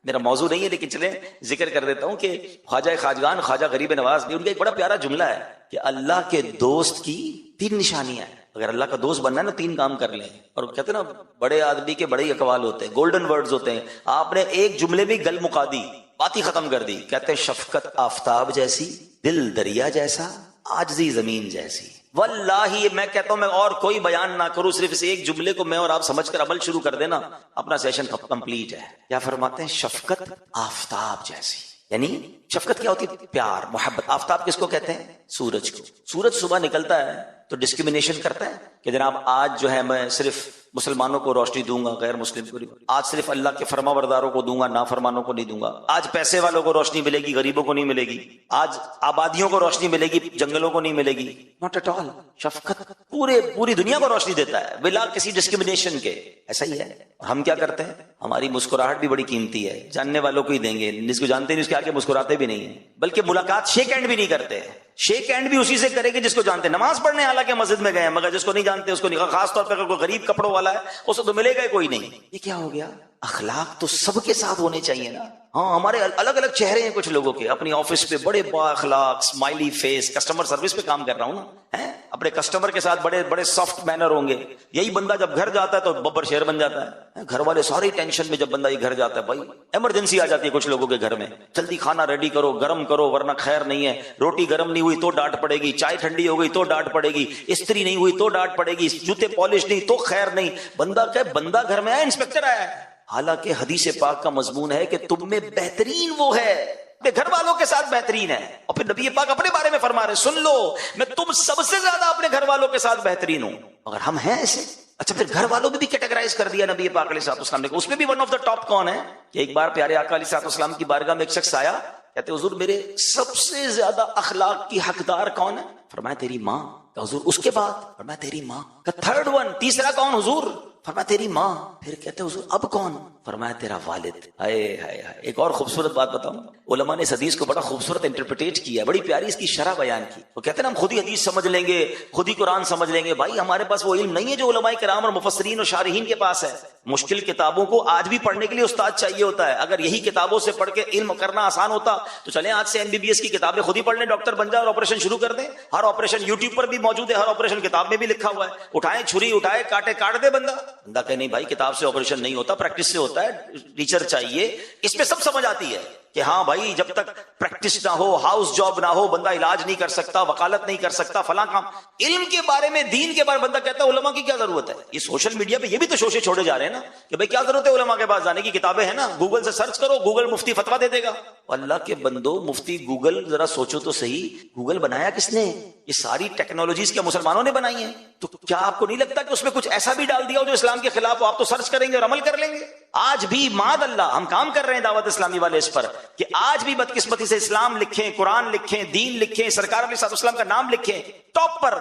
میرا موضوع نہیں ہے لیکن چلیں ذکر کر دیتا ہوں کہ خواجہ خواجگان خواجہ غریب نواز نے، ان کا ایک بڑا پیارا جملہ ہے کہ اللہ کے دوست کی 3 نشانیاں ہیں. اگر اللہ کا دوست بننا ہے نا 3 کام کر لیں. اور کہتے ہیں نا بڑے آدمی کے بڑے اقوال ہوتے ہیں، گولڈن ورڈز ہوتے ہیں. آپ نے ایک جملے میں گل مکا دی، بات ہی ختم کر دی. کہتے ہیں شفقت آفتاب جیسی، دل دریا جیسا، عاجزی زمین جیسی. واللہ میں کہتا ہوں میں اور کوئی بیان نہ کروں، صرف اس ایک جملے کو میں اور آپ سمجھ کر عمل شروع کر دینا، اپنا سیشن کمپلیٹ ہے. کیا فرماتے ہیں؟ شفقت آفتاب جیسی. یعنی شفقت کیا ہوتی ہے؟ پیار، محبت. آفتاب کس کو کہتے ہیں؟ سورج کو. سورج صبح نکلتا ہے تو ڈسکریمنیشن کرتا ہے کہ جناب آج جو ہے میں صرف مسلمانوں کو روشنی دوں گا، غیر مسلم کو نہیں. آج صرف اللہ کے فرما برداروں کو دوں گا، نافرمانوں کو نہیں دوں گا. آج پیسے والوں کو روشنی ملے گی، غریبوں کو نہیں ملے گی. آج آبادیوں کو روشنی ملے گی، جنگلوں کو نہیں ملے گی. Not at all. شفقت پوری دنیا کو روشنی دیتا ہے بلا کسی ڈسکریمنیشن کے. ایسا ہی ہے. ہم کیا کرتے ہیں؟ ہماری مسکراہٹ بھی بڑی قیمتی ہے، جاننے والوں کو ہی دیں گے، جس کو جانتے نہیں اس کے آگے مسکراتے بھی نہیں ہیں، بلکہ ملاقات شیک ہینڈ بھی نہیں کرتے. شیک ہینڈ بھی اسی سے کرے گے جس کو جانتے. نماز پڑھنے حالانکہ مسجد میں گئے ہیں، مگر جس کو نہیں جانتے اس کو نہیں. خاص طور پہ اگر کوئی غریب کپڑوں والا ہے اسے تو ملے گا کوئی نہیں. یہ کیا ہو گیا؟ اخلاق تو سب کے ساتھ ہونے چاہیے نا. ہاں ہمارے الگ الگ چہرے ہیں کچھ لوگوں کے. اپنی آفس پہ بڑے با اخلاق، اسمائلی فیس، کسٹمر سروس پہ کام کر رہا ہوں نا، اپنے کسٹمر کے ساتھ بڑے بڑے سافٹ مینر ہوں گے. یہی بندہ جب گھر جاتا ہے تو ببر شیر بن جاتا ہے. گھر والے ساری ٹینشن میں جب بندہ یہ گھر جاتا ہے، بھائی ایمرجنسی آ جاتی ہے کچھ لوگوں کے گھر میں، جلدی کھانا ریڈی کرو، گرم کرو ورنہ خیر نہیں ہے. روٹی گرم نہیں ہوئی تو ڈانٹ پڑے گی، چائے ٹھنڈی ہو گئی تو ڈانٹ پڑے گی، استری نہیں ہوئی تو ڈانٹ پڑے گی، جوتے پالش نہیں تو خیر نہیں. بندہ گھر میں آیا، انسپیکٹر آیا ہے. حالانکہ حدیث پاک کا مضمون ہے کہ تم میں بہترین وہ ہے اپنے گھر والوں کے ساتھ بہترین ہے. اور پھر نبی پاک اپنے بارے میں فرما رہے سن لو میں تم سب سے زیادہ اپنے گھر والوں کے ساتھ بہترین ہوں. اگر ہم ہیں ایسے. اچھا پھر گھر والوں میں بھی کیٹیگرائز کر دیا نبی پاک علیہ الصلوۃ والسلام نے. اس میں بھی ون آف دا ٹاپ کون ہے کہ ایک بار پیارے آقا علیہ الصلوۃ والسلام کی بارگاہ میں ایک شخص آیا, کہتے حضور میرے سب سے زیادہ اخلاق کی حقدار کون ہے؟ فرمایا تیری ماں. کہ حضور اس کے بعد؟ فرمایا تیری ماں. کہ تھرڈ ون, تیسرا کون حضور؟ فرمایا تیری ماں. پھر کہتے حضور اب کون؟ فرمایا تیرا والد. ہائے ہائے ہائے. ایک اور خوبصورت بات بتاؤں, علماء نے اس حدیث کو بڑا خوبصورت انٹرپریٹ کیا, بڑی پیاری اس کی شرح بیان کی. وہ کہتے ہیں ہم خود ہی حدیث سمجھ لیں گے, خود ہی قرآن سمجھ لیں گے. بھائی ہمارے پاس وہ علم نہیں ہے جو علماء کرام اور مفسرین اور شارحین کے پاس ہے. مشکل کتابوں کو آج بھی پڑھنے کے لیے استاد چاہیے ہوتا ہے. اگر یہی کتابوں سے پڑھ کے علم کرنا آسان ہوتا تو چلیں آج سے MBBS کی کتابیں خود ہی پڑھ لیں, ڈاکٹر بن جائے اور آپریشن شروع کر دیں. ہر آپریشن یوٹیوب پر بھی موجود ہے, ہر آپریشن کتاب میں بھی لکھا ہوا ہے. اٹھائے چھری, اٹھائے کاٹے, کاٹ دے بندہ. بندہ کہ نہیں بھائی کتاب سے آپریشن نہیں ہوتا, پریکٹس سے ہوتا ہے, ٹیچر چاہیے. اس میں سب سمجھ آتی ہے کہ ہاں بھائی جب تک پریکٹس نہ ہو, ہاؤس جاب نہ ہو, بندہ علاج نہیں کر سکتا, وکالت نہیں کر سکتا, فلاں کام. علم کے بارے میں, دین کے بارے میں بندہ کہتا ہے علماء کی کیا ضرورت ہے. یہ سوشل میڈیا پہ یہ بھی تو شوشے چھوڑے جا رہے ہیں نا کہ بھائی کیا ضرورت ہے علماء کے پاس جانے کی, کتابیں ہیں نا, گوگل سے سرچ کرو, گوگل مفتی فتوا دے دے گا. اللہ کے بندو, مفتی گوگل ذرا سوچو تو صحیح, گوگل بنایا کس نے؟ یہ ساری ٹیکنالوجیز کیا مسلمانوں نے بنائی ہیں؟ تو کیا آپ کو نہیں لگتا کہ اس میں کچھ ایسا بھی ڈال دیا ہو جو اسلام کے خلاف ہو؟ آپ تو سرچ کریں گے اور عمل کر لیں گے. آج بھی معاذ اللہ ہم کام کر رہے ہیں دعوت اسلامی والے اس پر کہ آج بھی بدقسمتی سے اسلام لکھیں, قرآن لکھیں, دین لکھیں, سرکار علیہ السلام کا نام لکھیں, ٹاپ پر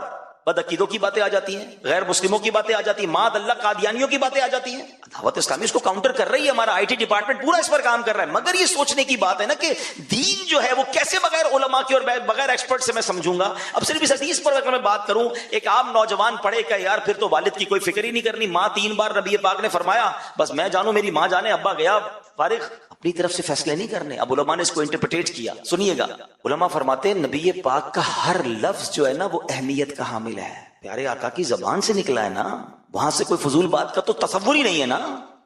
بدعقیدوں کی باتیں آ جاتی ہیں, غیر مسلموں کی باتیں آ جاتی ہیں, معاذ اللہ قادیانیوں کی باتیں آ جاتی ہیں. دعوت اسلامی اس کو کاؤنٹر کر رہی ہے, ہمارا IT ڈپارٹمنٹ پورا اس پر کام کر رہا ہے. مگر یہ سوچنے کی بات ہے نا کہ دین جو ہے وہ کیسے بغیر علماء کے اور بغیر ایکسپرٹ سے میں سمجھوں گا. اب صرف اس حدیث پر اگر میں بات کروں, ایک عام نوجوان پڑھے کہ یار پھر تو والد کی کوئی فکر ہی نہیں کرنی. ماں 3 بار نبی پاک نے فرمایا بس میں جانوں میری ماں جانے, ابا گیا فارغ, اپنی طرف سے فیصلے نہیں کرنے. اب علماء نے اس کو انٹرپریٹ کیا, سنیے گا. علماء فرماتے ہیں نبی پاک کا ہر لفظ جو ہے نا وہ اہمیت کا حامل ہے. پیارے آقا کی زبان سے نکلا ہے نا, وہاں سے کوئی فضول بات کا تو تصور ہی نہیں ہے نا.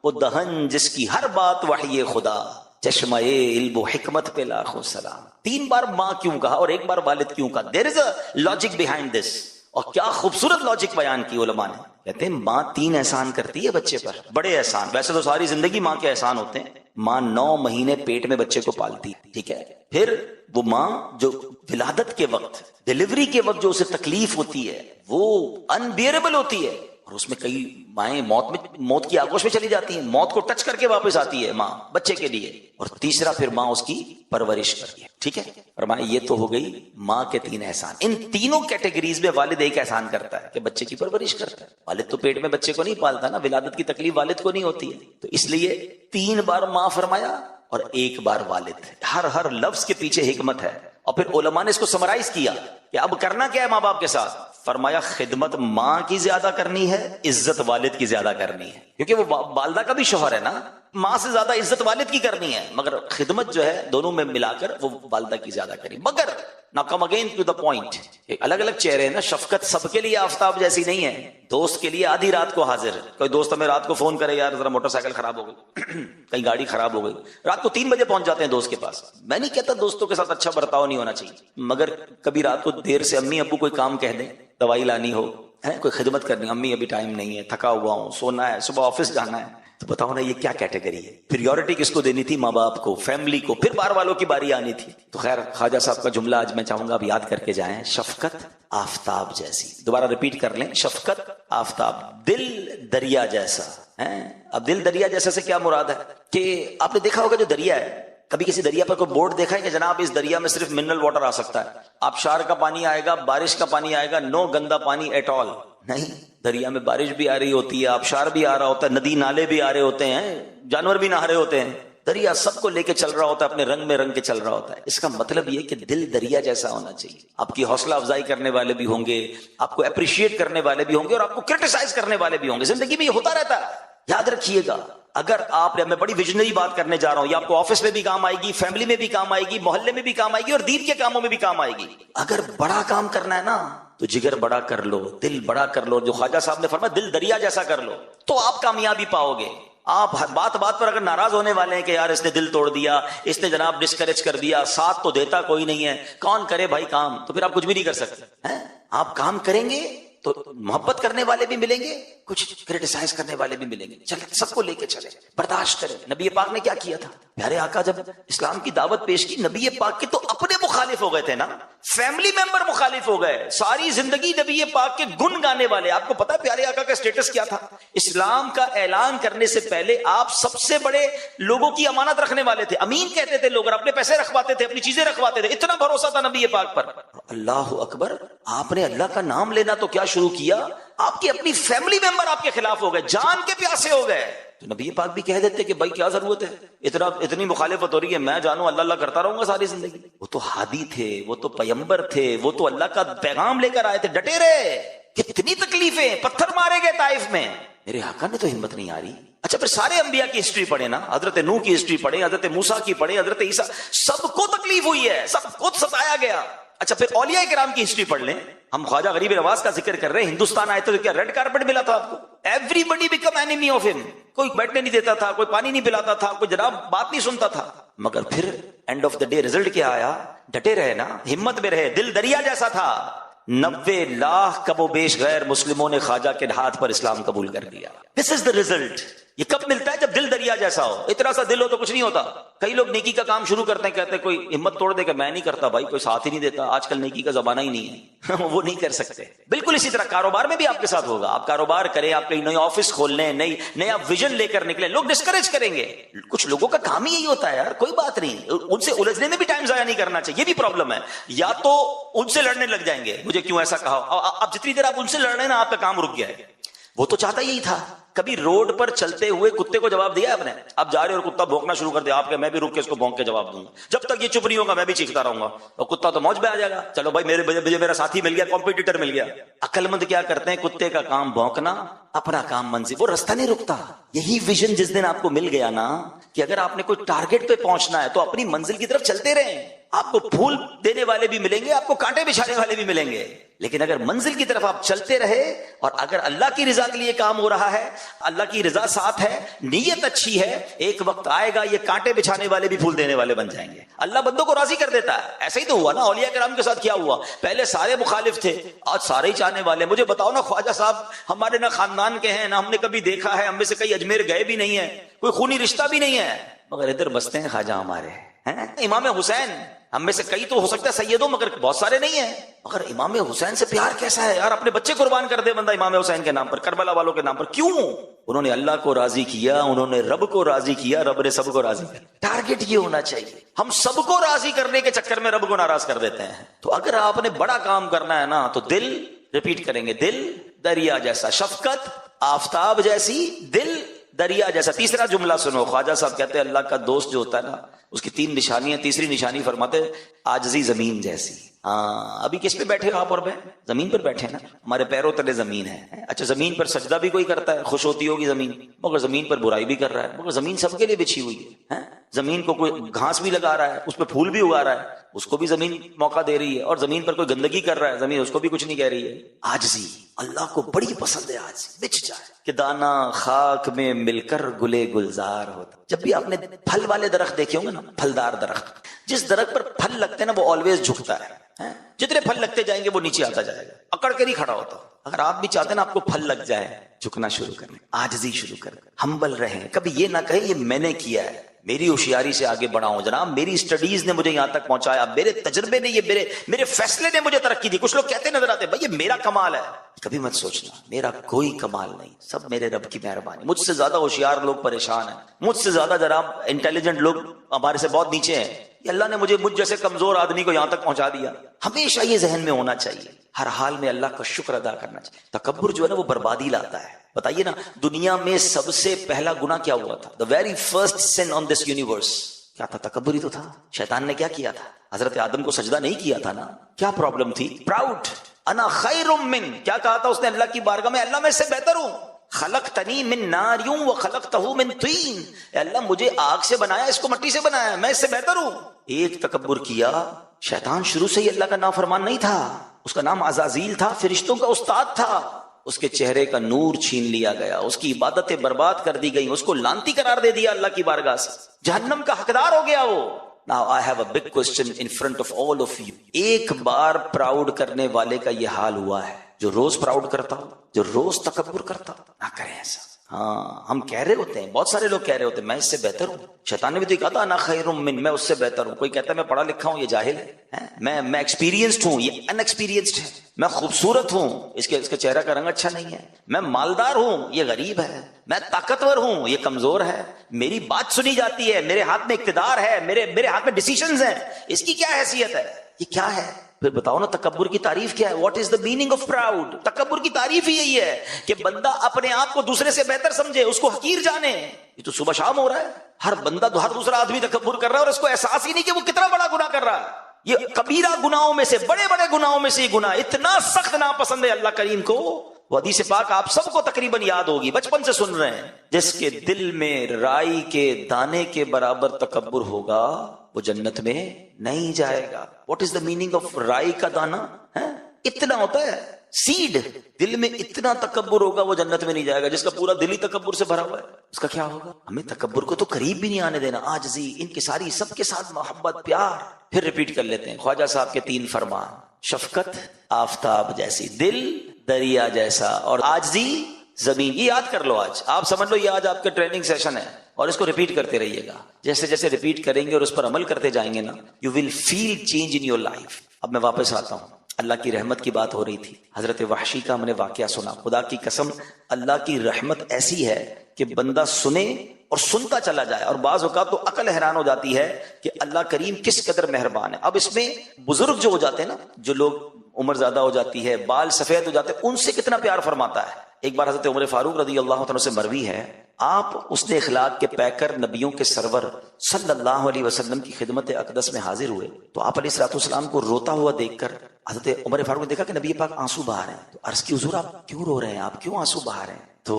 وہ دہن جس کی ہر بات وحی خدا, چشمہ علم و حکمت پہ لاکھوں سلام. 3 بار ماں کیوں کہا اور 1 بار والد کیوں کہا؟ دیر از اے لاجک بیہائنڈ دس. اور کیا خوبصورت لاجک بیان کی علماء نے. کہتے ہیں ماں 3 احسان کرتی ہے بچے پر, بڑے احسان. ویسے تو ساری زندگی ماں کے احسان ہوتے ہیں. ماں 9 مہینے پیٹ میں بچے کو پالتی, ٹھیک ہے. پھر وہ ماں جو ولادت کے وقت, ڈیلیوری کے وقت جو اسے تکلیف ہوتی ہے وہ انبیئریبل ہوتی ہے. اور اس میں کئی مائیں موت کی آگوش میں چلی جاتی ہیں, موت کو ٹچ کر کے واپس آتی ہے ماں بچے کے لیے. اور تیسرا پھر ماں اس کی پرورش کرتی ہے, ٹھیک ہے. فرمایا یہ تو ہو گئی ماں کے 3 احسان. ان تینوں کیٹیگریز میں والد ایک احسان کرتا ہے کہ بچے کی پرورش کرتا ہے. والد تو پیٹ میں بچے کو نہیں پالتا نا, ولادت کی تکلیف والد کو نہیں ہوتی ہے. تو اس لیے 3 بار ماں فرمایا اور 1 بار والد. ہر لفظ کے پیچھے حکمت ہے. اور پھر علماء نے اس کو سمرائز کیا کہ اب کرنا کیا ہے ماں باپ کے ساتھ. فرمایا خدمت ماں کی زیادہ کرنی ہے, عزت والد کی زیادہ کرنی ہے. کیونکہ وہ والدہ کا بھی شوہر ہے نا, ماں سے زیادہ عزت والد کی کرنی ہے. مگر خدمت جو ہے دونوں میں ملا کر وہ والدہ کی زیادہ کرنی. مگر نا come again to the point, الگ الگ چہرے ہیں نا. شفقت سب کے لیے آفتاب جیسی نہیں ہے. دوست کے لیے آدھی رات کو حاضر. کوئی دوست ہمیں رات کو فون کرے یار ذرا موٹر سائیکل خراب ہو گئی, کہیں گاڑی خراب ہو گئی, رات کو 3 بجے پہنچ جاتے ہیں دوست کے پاس. میں نہیں کہتا دوستوں کے ساتھ اچھا برتاؤ نہیں ہونا چاہیے, مگر کبھی رات کو دیر سے امی ابو کوئی کام کہہ دیں, دوائی لانی ہو, ہے کوئی خدمت کرنی, امی ابھی ٹائم نہیں ہے, تھکا ہوا ہوں, سونا ہے, صبح آفس جانا ہے. تو بتاؤ نا یہ کیا کیٹیگری ہے. پریورٹی کس کو دینی تھی؟ ماں باپ کو, فیملی کو. پھر بار والوں کی باری آنی تھی. تو خیر خواجہ صاحب کا جملہ آج میں چاہوں گا اب یاد کر کے جائیں. شفقت آفتاب جیسی. دوبارہ ریپیٹ کر لیں, شفقت آفتاب, دل دریا جیسا. اب دل دریا جیسا سے کیا مراد ہے کہ آپ نے دیکھا ہوگا جو دریا ہے, کبھی کسی دریا پر کوئی بورڈ دیکھا ہے کہ جناب اس دریا میں صرف منرل واٹر آ سکتا ہے, آبشار کا پانی آئے گا, بارش کا پانی آئے گا, نو گندا پانی ایٹ آل. نہیں, دریا میں بارش بھی آ رہی ہوتی ہے, آبشار بھی آ رہا ہوتا ہے, ندی نالے بھی آ رہے ہوتے ہیں, جانور بھی نہا رہے ہوتے ہیں. دریا سب کو لے کے چل رہا ہوتا ہے, اپنے رنگ میں رنگ کے چل رہا ہوتا ہے. اس کا مطلب یہ کہ دل دریا جیسا ہونا چاہیے. آپ کی حوصلہ افزائی کرنے والے بھی ہوں گے, آپ کو اپریشیٹ کرنے والے بھی ہوں گے, اور آپ کو کرٹیسائز کرنے والے بھی ہوں گے. زندگی میں یہ ہوتا رہتا ہے, یاد رکھیے گا. اگر آپ, میں بڑی ویژنری بات کرنے جا رہا ہوں, یہ آپ کو آفس میں بھی کام آئے گی, فیملی میں بھی کام آئے گی, محلے میں بھی کام آئے گی, اور دین کے کاموں میں بھی کام آئے گی. اگر بڑا کام کرنا ہے نا تو جگر بڑا کر لو, دل بڑا کر لو. جو خواجہ صاحب نے فرمایا دل دریا جیسا کر لو, تو آپ کامیابی پاؤ گے. آپ بات بات پر اگر ناراض ہونے والے ہیں کہ یار اس نے دل توڑ دیا, اس نے جناب ڈسکریج کر دیا, ساتھ تو دیتا کوئی نہیں ہے, کون کرے بھائی کام, تو پھر آپ کچھ بھی نہیں کر سکتے. آپ کام کریں گے تو محبت کرنے والے بھی ملیں گے, کچھ کرٹیسائز کرنے والے بھی ملیں گے, چلے سب کو لے کے چلے, برداشت کریں. نبی پاک نے کیا کیا تھا؟ پیارے آقا جب اسلام کی دعوت پیش کی, نبی پاک کے تو اپنے مخالف ہو گئے تھے نا, فیملی ممبر مخالف ہو گئے, ساری زندگی نبی پاک کے گن گانے والے. آپ کو پتا پیارے آقا کا اسٹیٹس کیا تھا؟ اسلام کا اعلان کرنے سے پہلے آپ سب سے بڑے لوگوں کی امانت رکھنے والے تھے, امین کہتے تھے لوگ, اور اپنے پیسے رکھواتے تھے, اپنی چیزیں رکھواتے تھے, اتنا بھروسہ تھا نبی پاک پر. اللہ اکبر, آپ نے اللہ کا نام لینا تو کیا شروع کیا, آپ کی اپنی فیملی ممبر آپ کے خلاف ہو گئے, جان کے پیاسے ہو گئے. تو نبی پاک بھی کہہ دیتے کہ بھائی کیا ضرورت ہے, اتنی مخالفت ہو رہی ہے, میں جانوں اللہ اللہ کرتا رہوں گا ساری زندگی. وہ تو ہادی تھے, وہ تو پیغمبر تھے, وہ تو اللہ کا پیغام لے کر آئے تھے, ڈٹے رہے. کتنی تکلیفیں, پتھر مارے گئے طائف میں, میرے آقا نے تو ہمت نہیں آ رہی. اچھا پھر سارے انبیاء کی ہسٹری پڑھے نا, حضرت نوح کی ہسٹری پڑھے, حضرت موسیٰ کی پڑھے, حضرت عیسیٰ, سب کو تکلیف ہوئی ہے, سب کو ستایا گیا. اچھا پھر اولیاء کرام کی ہسٹری پڑھ لیں. ہم خواجہ غریب نواز کا ذکر کر رہے ہیں, ہندوستان آئے تو کیا ریڈ کارپٹ ملا تھا آپ کو؟ Everybody become enemy of ہم. کوئی بیٹھنے نہیں دیتا تھا, کوئی پانی نہیں پلاتا تھا, کوئی جناب بات نہیں سنتا تھا. مگر پھر and of the day result کیا آیا؟ ڈٹے رہے نا, ہمت میں رہے, دل دریا جیسا تھا. 90 لاکھ کم و بیش غیر مسلموں نے خواجہ کے ہاتھ پر اسلام قبول کر لیا. دس از دا ریزلٹ. یہ کب ملتا ہے؟ جب دل دریا جیسا ہو. اتنا سا دل ہو تو کچھ نہیں ہوتا. کئی لوگ نیکی کا کام شروع کرتے ہیں, کہتے ہیں کوئی ہمت توڑ دے کہ میں نہیں کرتا, بھائی کوئی ساتھ ہی نہیں دیتا. آج کل نیکی کا زمانہ ہی نہیں ہے, وہ نہیں کر سکتے. بالکل اسی طرح کاروبار میں بھی آپ کے ساتھ ہوگا. آپ کاروبار کریں, آپ کہیں نئی آفس کھول لیں, نیا ویژن لے کر نکلیں, لوگ ڈسکریج کریں گے. کچھ لوگوں کا کام ہی یہی ہوتا ہے یار, کوئی بات نہیں, ان سے الجھنے میں بھی ٹائم ضائع نہیں کرنا چاہیے. یہ بھی پرابلم ہے, یا تو ان سے لڑنے لگ جائیں گے, مجھے کیوں ایسا کہا. اب جتنی دیر آپ ان سے لڑ رہے ہیں نا, آپ کا کام رک گیا ہے. وہ تو چاہتا یہی تھا. کبھی روڈ پر چلتے ہوئے کتے کو جواب دیا آپ نے؟ آپ جا رہے اور کتا بھونکنا شروع کر دیا, آپ کہ میں بھی رک کے اس کو بھونک کے جواب دوں گا, جب تک یہ چپ نہیں ہوگا میں بھی چیختا رہوں گا, اور کتا تو موج میں آ جائے گا. چلو بھائی میرا ساتھی مل گیا, کمپیٹیٹر مل گیا. عقل مند کیا کرتے ہیں؟ کتے کا کام بھونکنا, اپنا کام منزل. وہ رستہ نہیں رکتا. یہی ویژن جس دن آپ کو مل گیا نا, کہ اگر آپ نے کوئی ٹارگٹ پہ پہنچنا ہے تو اپنی منزل کی طرف چلتے رہیں. آپ کو پھول دینے والے بھی ملیں گے, آپ کو کانٹے بچھانے والے بھی ملیں گے, لیکن اگر منزل کی طرف آپ چلتے رہے, اور اگر اللہ کی رضا کے لیے کام ہو رہا ہے, اللہ کی رضا ساتھ ہے, نیت اچھی ہے, ایک وقت آئے گا یہ کانٹے بچھانے والے بھی پھول دینے والے بن جائیں گے. اللہ بندوں کو راضی کر دیتا ہے. ایسا ہی تو ہوا نا اولیاء کرام کے ساتھ. کیا ہوا؟ پہلے سارے مخالف تھے, آج سارے ہی چاہنے والے. مجھے بتاؤ نا, خواجہ صاحب ہمارے نہ خاندان کے ہیں, نہ ہم نے کبھی دیکھا ہے, ہم میں سے کئی اجمیر گئے بھی نہیں ہیں, کوئی خونی رشتہ بھی نہیں ہے, مگر ادھر بستے ہیں خواجہ ہمارے ہیں. امام حسین ہم میں سے کئی تو ہو سکتا ہے سیدوں, مگر بہت سارے نہیں ہیں. مگر امام حسین سے پیار کیسا ہے یار, اپنے بچے قربان کر دے بندہ امام حسین کے نام پر, کربلا والوں کے نام پر. کیوں؟ انہوں نے اللہ کو راضی کیا, انہوں نے رب کو راضی کیا, رب نے سب کو راضی کیا. ٹارگٹ یہ ہونا چاہیے. ہم سب کو راضی کرنے کے چکر میں رب کو ناراض کر دیتے ہیں. تو اگر آپ نے بڑا کام کرنا ہے نا, تو دل, ریپیٹ کریں گے, دل دریا جیسا, شفقت آفتاب جیسی, دل دریا جیسا. تیسرا جملہ سنو, خواجہ صاحب کہتے ہیں اللہ کا دوست جو ہوتا ہے نا, اس کی 3 نشانیاں. تیسری نشانی فرماتے عاجزی زمین جیسی. ہاں, ابھی کس پہ بیٹھے ہو آپ؟ اور زمین پر بیٹھے نا, ہمارے پیروں تلے زمین ہے. اچھا زمین پر سجدہ بھی کوئی کرتا ہے, خوش ہوتی ہوگی زمین, مگر زمین پر برائی بھی کر رہا ہے. مگر زمین سب کے لیے بچھی ہوئی ہے. زمین کو کوئی گھاس بھی لگا رہا ہے, اس پہ پھول بھی اگا رہا ہے, اس کو بھی زمین موقع دے رہی ہے. اور زمین پر کوئی گندگی کر رہا ہے, زمین اس کو بھی کچھ نہیں کہہ رہی ہے. عاجزی اللہ کو بڑی پسند ہے. عاجزی بچ جائے کہ دانا خاک میں مل کر گلے گلزار ہوتا. جب بھی آپ نے پھل والے درخت دیکھے ہوں گے نا, پھلدار درخت, جس درخت پر پھل لگتے ہیں نا وہ آلویز جھکتا ہے. جتنے پھل لگتے جائیں گے وہ نیچے آتا جائے گا, اکڑ کے نہیں کھڑا ہوتا. اگر آپ بھی چاہتے ہیں نا آپ کو پھل لگ جائے, جھکنا شروع کریں, عاجزی شروع کریں, ہمبل رہیں. کبھی یہ نہ کہیں یہ میں نے کیا ہے, میری ہوشیاری سے آگے بڑھا ہوں جناب, میری اسٹڈیز نے مجھے یہاں تک پہنچایا, میرے تجربے نے, یہ میرے فیصلے نے مجھے ترقی دی. کچھ لوگ کہتے نظر آتے بھائی یہ میرا کمال ہے. کبھی مت سوچنا میرا کوئی کمال نہیں, سب میرے رب کی مہربانی. مجھ سے زیادہ ہوشیار لوگ پریشان ہیں, مجھ سے زیادہ جناب انٹیلیجنٹ لوگ ہمارے سے بہت نیچے ہیں. اللہ نے مجھ جیسے کمزور آدمی کو یہاں تک پہنچا دیا. ہمیشہ یہ ذہن میں ہونا چاہیے, ہر حال میں اللہ کا شکر ادا کرنا چاہیے. تکبر جو ہے نا وہ بربادی لاتا ہے. بتائیے نا, دنیا میں سب سے پہلا گناہ کیا ہوا تھا؟ The very first sin on this universe کیا تھا؟ تکبر ہی تو تھا. شیطان نے کیا کیا تھا؟ حضرت آدم کو سجدہ نہیں کیا تھا نا. کیا پرابلم تھی؟ پراؤڈ. انا خیر من, کیا کہا تھا اس نے اللہ کی بارگاہ میں؟ اللہ میں اس سے بہتر ہوں. خلقتنی من نار وخلقتہ من طین, اے اللہ مجھے آگ سے بنایا, اس کو مٹی سے بنایا, میں اس سے بہتر ہوں. ایک تکبر کیا. شیطان شروع سے ہی اللہ کا نافرمان نہیں تھا, اس کا نام عزازیل تھا, فرشتوں کا استاد تھا. اس کے چہرے کا نور چھین لیا گیا, اس کی عبادتیں برباد کر دی گئی, اس کو لعنتی قرار دے دیا اللہ کی بارگاہ سے, جہنم کا حقدار ہو گیا وہ. Now I have a big question in front of all of you. ایک بار پراؤڈ کرنے والے کا یہ حال ہوا ہے, جو روز پراؤڈ کرتا ہو, جو روز تکبر کرتا ہو, نہ کریں ایسا. ہاں ہم کہہ رہے ہوتے ہیں, بہت سارے لوگ کہہ رہے ہوتے ہیں میں اس سے بہتر ہوں. شیطان نے بھی تو کہا تھا انا خیر من, میں اس سے بہتر ہوں. کوئی کہتا ہے میں پڑھا لکھا ہوں, یہ جاہل ہے. میں ایکسپیرینسڈ ہوں, یہ ان ایکسپیرینسڈ ہے. میں خوبصورت ہوں, اس کے چہرہ کا رنگ اچھا نہیں ہے. میں مالدار ہوں, یہ غریب ہے. میں طاقتور ہوں, یہ کمزور ہے. میری بات سنی جاتی ہے, میرے ہاتھ میں اقتدار ہے, میرے ہاتھ میں ڈیسیشنز ہیں. اس کی کیا حیثیت ہے؟ یہ کیا ہے؟ پھر بتاؤ نا تکبر کی تعریف کیا ہے؟ What is the meaning of proud? تکبر کی تعریف ہی یہی ہے کہ بندہ اپنے آپ کو دوسرے سے بہتر سمجھے, اس کو حقیر جانے. یہ تو صبح شام ہو رہا ہے, ہر بندہ ہر دوسرا آدمی تکبر کر رہا ہے اور اس کو احساس ہی نہیں کہ وہ کتنا بڑا گناہ کر رہا ہے. یہ کبیرہ گناہوں میں سے, بڑے بڑے گناہوں میں سے یہ گناہ اتنا سخت ناپسند ہے اللہ کریم کو. وہ حدیث پاک آپ سب کو تقریباً یاد ہوگی, بچپن سے سن رہے ہیں. جس کے دل میں رائی کے دانے کے برابر تکبر ہوگا وہ جنت میں نہیں جائے گا. What is the meaning of رائی کا دانا؟ اتنا ہوتا ہے سیڈ, دل میں اتنا تکبر ہوگا وہ جنت میں نہیں جائے گا. جس کا پورا دل ہی تکبر سے بھرا ہوا ہے اس کا کیا ہوگا؟ ہمیں تکبر کو تو قریب بھی نہیں آنے دینا. عاجزی, ان کی ساری, سب کے ساتھ محبت, پیار. پھر ریپیٹ کر لیتے ہیں خواجہ صاحب کے 3 فرمان. شفقت آفتاب جیسی, دل دریا جیسا, اور عاجزی زمین. یہ یاد کر لو, آج آپ سمجھ لو یہ آج آپ کا ٹریننگ سیشن ہے, اور اس کو ریپیٹ کرتے رہیے گا. جیسے جیسے ریپیٹ کریں گے اور اس پر عمل کرتے جائیں گے نا, you will feel change in your life. اب میں واپس آتا ہوں. اللہ کی رحمت کی بات ہو رہی تھی. حضرت وحشی کا ہم نے واقعہ سنا. خدا کی قسم اللہ کی رحمت ایسی ہے کہ بندہ سنے اور سنتا چلا جائے, اور بعض اوقات تو عقل حیران ہو جاتی ہے کہ اللہ کریم کس قدر مہربان ہے. اب اس میں بزرگ جو ہو جاتے ہیں نا, جو لوگ عمر زیادہ ہو جاتی ہے, بال سفید ہو جاتے ہیں, ان سے کتنا پیار فرماتا ہے. ایک بار حضرت عمر فاروق رضی اللہ عنہ سے مروی ہے, آپ اس نے اخلاق کے پیکر نبیوں کے سرور صلی اللہ علیہ وسلم کی خدمت اقدس میں حاضر ہوئے. تو آپ علیہ الصلوۃ والسلام کو روتا ہوا دیکھ کر حضرت عمر فاروق نے دیکھا کہ نبی پاک آنسو بہا رہے ہیں. تو عرض کی حضور آپ کیوں رو رہے ہیں, آپ کیوں آنسو بہا رہے ہیں؟ تو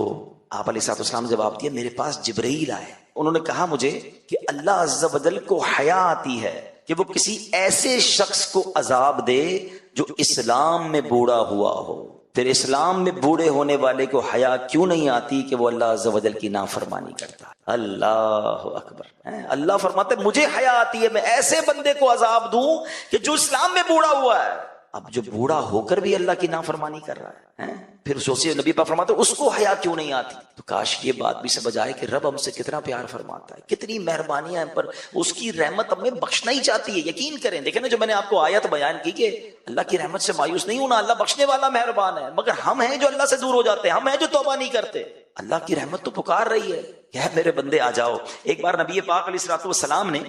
آپ علیہ الصلوۃ والسلام نے جواب دیا, میرے پاس جبرائیل آئے, انہوں نے کہا مجھے کہ اللہ عز و جل کو حیا آتی ہے کہ وہ کسی ایسے شخص کو عذاب دے جو اسلام میں بوڑھا ہوا ہو. پھر اسلام میں بوڑھے ہونے والے کو حیا کیوں نہیں آتی کہ وہ اللہ عز و جل کی نافرمانی کرتا ہے؟ اللہ اکبر. اللہ فرماتے مجھے حیا آتی ہے میں ایسے بندے کو عذاب دوں کہ جو اسلام میں بوڑھا ہوا ہے. اب جو بوڑھا ہو کر بھی اللہ کی نافرمانی کر رہا ہے, پھر سوچیے نبی پاک فرماتے اس کو حیا کیوں نہیں آتی. تو کاش یہ بات بھی سمجھ آئے کہ رب ہم سے کتنا پیار فرماتا ہے, کتنی مہربانیاں ہم پر, اس کی رحمت ہمیں بخشنا ہی چاہتی ہے. یقین کریں, دیکھیں نا جو میں نے آپ کو آیت بیان کی کہ اللہ کی رحمت سے مایوس نہیں ہونا, اللہ بخشنے والا مہربان ہے. مگر ہم ہیں جو اللہ سے دور ہو جاتے ہیں, ہم ہیں جو توبہ نہیں کرتے. اللہ کی رحمت تو پکار رہی ہے کہ میرے بندے آ جاؤ. ایک بار نبی پاک علیہ الصلوۃ والسلام نے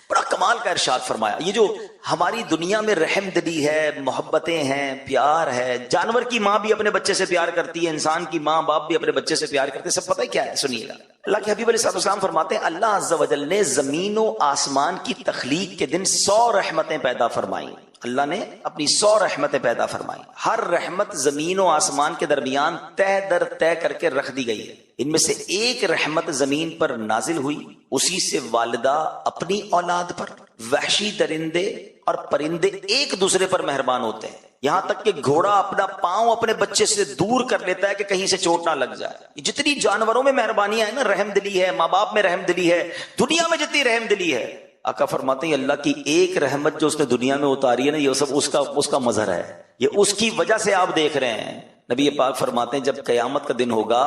بڑا کمال کا ارشاد فرمایا. یہ جو ہماری دنیا میں رحم دلی ہے, محبتیں ہیں, پیار ہے, جانور کی ماں بھی اپنے بچے سے پیار کرتی ہے, انسان کی ماں باپ بھی اپنے بچے سے پیار کرتے ہیں, سب پتہ ہے کیا ہے؟ سنیے گا. اللہ کے حبیب علیہ الصلوۃ والسلام فرماتے ہیں اللہ عز و جل نے زمین و آسمان کی تخلیق کے دن 100 رحمتیں پیدا فرمائیں. اللہ نے اپنی 100 رحمتیں پیدا فرمائی. ہر رحمت زمین و آسمان کے درمیان تہ در تہ کر کے رکھ دی گئی ہے. ان میں سے ایک رحمت زمین پر نازل ہوئی, اسی سے والدہ اپنی اولاد پر, وحشی درندے اور پرندے ایک دوسرے پر مہربان ہوتے ہیں, یہاں تک کہ گھوڑا اپنا پاؤں اپنے بچے سے دور کر لیتا ہے کہ کہیں سے چوٹ نہ لگ جائے. جتنی جانوروں میں مہربانیاں ہیں نا, رحم دلی ہے, ماں باپ میں رحم دلی ہے, دنیا میں جتنی رحم دلی ہے, آقا فرماتے ہیں اللہ کی ایک رحمت جو اس نے دنیا میں اتاری ہے نا, یہ سب اس کا مظہر ہے, یہ اس کی وجہ سے آپ دیکھ رہے ہیں. نبی پاک فرماتے ہیں جب قیامت کا دن ہوگا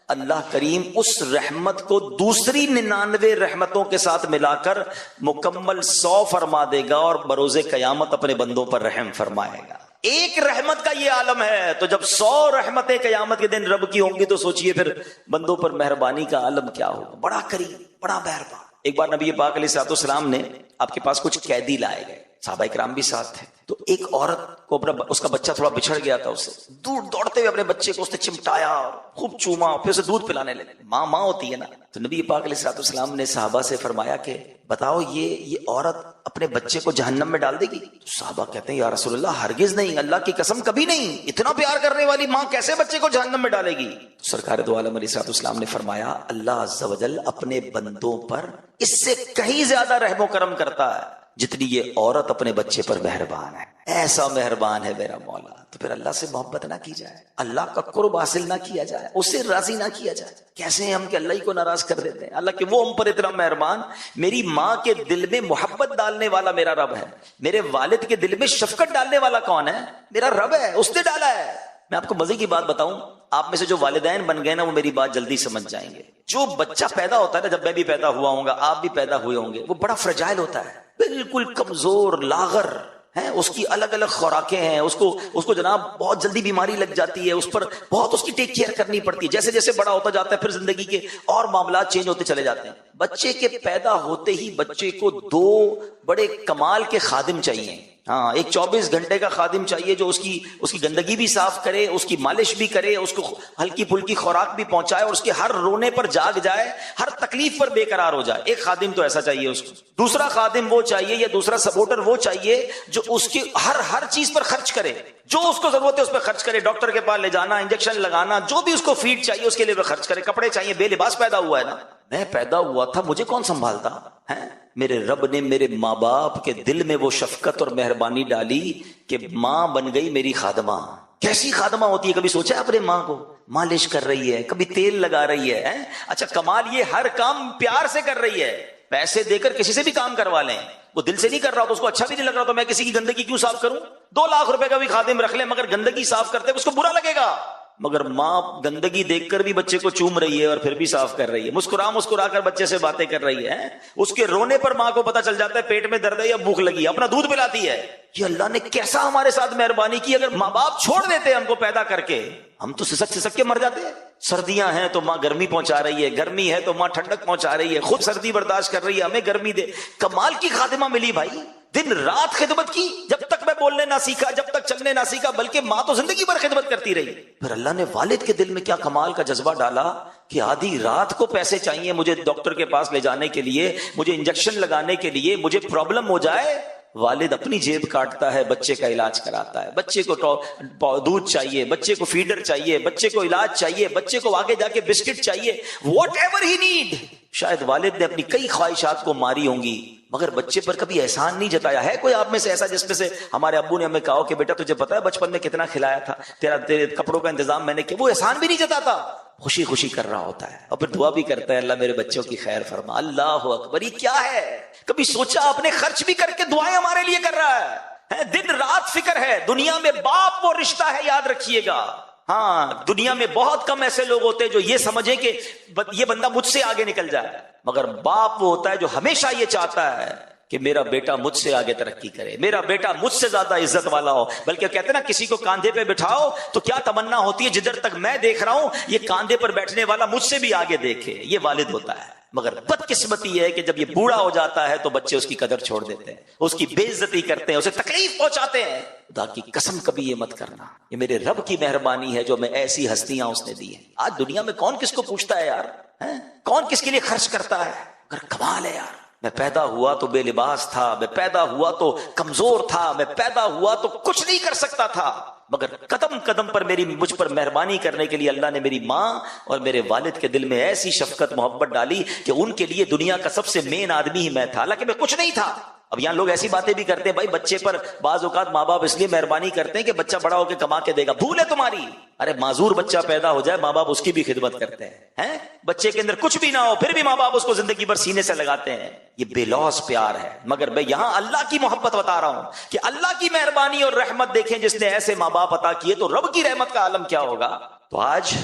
اللہ کریم اس رحمت کو دوسری 99 رحمتوں کے ساتھ ملا کر مکمل 100 فرما دے گا, اور بروز قیامت اپنے بندوں پر رحم فرمائے گا. ایک رحمت کا یہ عالم ہے, تو جب 100 رحمتیں قیامت کے دن رب کی ہوں گی تو سوچئے پھر بندوں پر مہربانی کا عالم کیا ہوگا. بڑا کریم, بڑا مہربان. ایک بار نبی پاک علیہ الصلوۃ والسلام نے آپ کے پاس کچھ قیدی لائے گئے, صحابہ کرام بھی ساتھ تھے. تو ایک عورت کو اس کا بچہ تھوڑا بچھڑ گیا تھا, اس سے دور دوڑتے ہوئے اپنے بچے کو اس نے چمٹایا اور خوب چوما, پھر اسے دودھ پلانے لگے. ماں ہوتی ہے نا. تو نبی پاک علیہ الصلوۃ والسلام نے صحابہ سے فرمایا کہ بتاؤ یہ عورت اپنے بچے کو جہنم میں ڈال دے گی؟ تو صحابہ کہتے ہیں یا رسول اللہ ہرگز نہیں, اللہ کی قسم کبھی نہیں. اتنا پیار کرنے والی ماں کیسے بچے کو جہنم میں ڈالے گی؟ تو سرکار دو عالم علیہ الصلوۃ والسلام نے فرمایا اللہ عز و جل اپنے بندوں پر اس سے کہیں زیادہ رحم و کرم کرتا ہے جتنی یہ عورت اپنے بچے پر مہربان ہے. ایسا مہربان ہے میرا مولا. تو پھر اللہ سے محبت نہ کی جائے, اللہ کا قرب حاصل نہ کیا جائے, اسے راضی نہ کیا جائے. کیسے ہیں ہم کہ اللہ ہی کو ناراض کر دیتے ہیں. اللہ کہ وہ ہم پر اتنا مہربان. میری ماں کے دل میں محبت ڈالنے والا میرا رب ہے. میرے والد کے دل میں شفقت ڈالنے والا کون ہے؟ میرا رب ہے, اس نے ڈالا ہے. میں آپ کو مزے کی بات بتاؤں، آپ میں سے جو والدین بن گئے نا وہ میری بات جلدی سمجھ جائیں گے. جو بچہ پیدا ہوتا ہے نا، جب میں بھی پیدا ہوا ہوں گا، آپ بھی پیدا ہوئے ہوں گے، وہ بڑا فرجائل ہوتا ہے، بالکل کمزور لاغر ہے. اس کی الگ الگ خوراکیں ہیں، اس کو جناب بہت جلدی بیماری لگ جاتی ہے، اس پر بہت اس کی ٹیک کیئر کرنی پڑتی ہے. جیسے جیسے بڑا ہوتا جاتا ہے پھر زندگی کے اور معاملات چینج ہوتے چلے جاتے ہیں. بچے کے پیدا ہوتے ہی بچے کو دو بڑے کمال کے خادم چاہیے. ہاں، ایک 24 گھنٹے کا خادم چاہیے جو اس کی گندگی بھی صاف کرے، اس کی مالش بھی کرے، اس کو ہلکی پھلکی خوراک بھی پہنچائے، اور اس کے ہر رونے پر جاگ جائے، ہر تکلیف پر بے قرار ہو جائے. ایک خادم تو ایسا چاہیے اس کو. دوسرا خادم وہ چاہیے یا دوسرا سپورٹر وہ چاہیے جو اس کی ہر چیز پر خرچ کرے، جو اس کو ضرورت ہے اس پہ خرچ کرے. ڈاکٹر کے پاس لے جانا، انجیکشن لگانا، جو بھی اس کو فیڈ چاہیے اس کے لیے وہ خرچ کرے. کپڑے چاہیے، بے لباس پیدا ہوا ہے نا، میں پیدا ہوا تھا، مجھے کون سنبھالتا ہے؟ میرے رب نے میرے ماں باپ کے دل میں وہ شفقت اور مہربانی ڈالی کہ ماں بن گئی میری خادمہ. کیسی خادمہ ہوتی ہے؟ کبھی سوچا اپنے ماں کو؟ مالش کر رہی ہے، کبھی تیل لگا رہی ہے. اچھا کمال یہ ہر کام پیار سے کر رہی ہے. پیسے دے کر کسی سے بھی کام کروا لیں، وہ دل سے نہیں کر رہا تو اس کو اچھا بھی نہیں لگ رہا تو میں کسی کی گندگی کیوں صاف کروں؟ 2 لاکھ روپے کا بھی خادم رکھ لیں مگر گندگی صاف کرتے اس کو برا لگے گا. مگر ماں گندگی دیکھ کر بھی بچے کو چوم رہی ہے اور پھر بھی صاف کر رہی ہے، مسکرا کر بچے سے باتیں کر رہی ہے. اس کے رونے پر ماں کو پتا چل جاتا ہے پیٹ میں درد ہے یا بھوک لگی ہے، اپنا دودھ پلاتی ہے. یہ اللہ نے کیسا ہمارے ساتھ مہربانی کی. اگر ماں باپ چھوڑ دیتے ہم کو پیدا کر کے، ہم تو سسک کے مر جاتے ہیں. سردیاں ہیں تو ماں گرمی پہنچا رہی ہے، گرمی ہے تو ماں ٹھنڈک پہنچا رہی ہے، خود سردی برداشت کر رہی ہے، ہمیں گرمی دے. کمال کی خادمہ ملی بھائی، دن رات خدمت کی. جب تک میں بولنے نہ سیکھا، جب تک چلنے نہ سیکھا، بلکہ ماں تو زندگی بھر خدمت کرتی رہی. پھر اللہ نے والد کے دل میں کیا کمال کا جذبہ ڈالا کہ آدھی رات کو پیسے چاہیے مجھے ڈاکٹر کے پاس لے جانے کے لیے، مجھے انجیکشن لگانے کے لیے، مجھے پرابلم ہو جائے، والد اپنی جیب کاٹتا ہے، بچے کا علاج کراتا ہے. بچے کو دودھ چاہیے، بچے کو فیڈر چاہیے، بچے کو علاج چاہیے، بچے کو آگے جا کے بسکٹ چاہیے، واٹ ایور ہی نیڈ. شاید والد نے اپنی کئی خواہشات کو ماری ہوں گی مگر بچے پر کبھی احسان نہیں جتایا. ہے کوئی آپ میں سے ایسا جس میں سے ہمارے ابو نے ہمیں کہا کہ بیٹا تجھے پتا ہے بچپن میں کتنا کھلایا تھا، تیرے کپڑوں کا انتظام میں نے کیا؟ وہ احسان بھی نہیں جتاتا، خوشی خوشی کر رہا ہوتا ہے اور پھر دعا بھی کرتا ہے اللہ میرے بچوں کی خیر فرما. اللہ اکبر، یہ کیا ہے؟ کبھی سوچا اپنے خرچ بھی کر کے دعائیں ہمارے لیے کر رہا ہے. دن رات فکر ہے. دنیا میں باپ وہ رشتہ ہے، یاد رکھیے گا. ہاں، دنیا میں بہت کم ایسے لوگ ہوتے ہیں جو یہ سمجھیں کہ یہ بندہ مجھ سے آگے نکل جائے، مگر باپ وہ ہوتا ہے جو ہمیشہ یہ چاہتا ہے کہ میرا بیٹا مجھ سے آگے ترقی کرے، میرا بیٹا مجھ سے زیادہ عزت والا ہو. بلکہ کہتے ہیں نا کسی کو کاندھے پہ بٹھاؤ تو کیا تمنا ہوتی ہے، جدھر تک میں دیکھ رہا ہوں یہ کاندھے پر بیٹھنے والا مجھ سے بھی آگے دیکھے. یہ والد ہوتا ہے. مگر بدقسمتی ہے کہ جب یہ بوڑھا ہو جاتا ہے تو بچے اس کی قدر چھوڑ دیتے ہیں، اس کی بے عزتی کرتے ہیں، اسے تکلیف پہنچاتے ہیں. خدا کی قسم کبھی یہ مت کرنا. یہ میرے رب کی مہربانی ہے جو میں ایسی ہستیاں اس نے دی ہیں. آج دنیا میں کون کس کو پوچھتا ہے یار؟ کون کس کے لیے خرچ کرتا ہے؟ مگر کمال ہے یار. میں پیدا ہوا تو بے لباس تھا، میں پیدا ہوا تو کمزور تھا، میں پیدا ہوا تو کچھ نہیں کر سکتا تھا، مگر قدم قدم پر مجھ پر مہربانی کرنے کے لیے اللہ نے میری ماں اور میرے والد کے دل میں ایسی شفقت محبت ڈالی کہ ان کے لیے دنیا کا سب سے مین آدمی ہی میں تھا، حالانکہ میں کچھ نہیں تھا. اب یہاں لوگ ایسی باتیں بھی کرتے ہیں بھائی بچے پر بعض اوقات ماں باپ اس لیے مہربانی کرتے ہیں کہ بچہ بڑا ہو کے کما کے دے گا. بھول ہے تمہاری. ارے معذور بچہ پیدا ہو جائے ماں باپ اس کی بھی خدمت کرتے ہیں. بچے کے اندر کچھ بھی نہ ہو پھر بھی ماں باپ اس کو زندگی بھر سینے سے لگاتے ہیں. یہ بے لوث پیار ہے. مگر میں یہاں اللہ کی محبت بتا رہا ہوں کہ اللہ کی مہربانی اور رحمت دیکھیں جس نے ایسے ماں باپ عطا کیے تو رب کی رحمت کا عالم کیا ہوگا. تو آج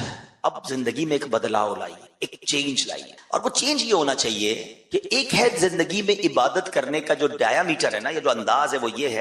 اب زندگی میں ایک بدلاؤ لائیے، ایک چینج لائیے. اور وہ چینج یہ ہونا چاہیے کہ ایک ہے زندگی میں عبادت کرنے کا جو ڈایا میٹر ہے نا، یہ جو انداز ہے وہ یہ ہے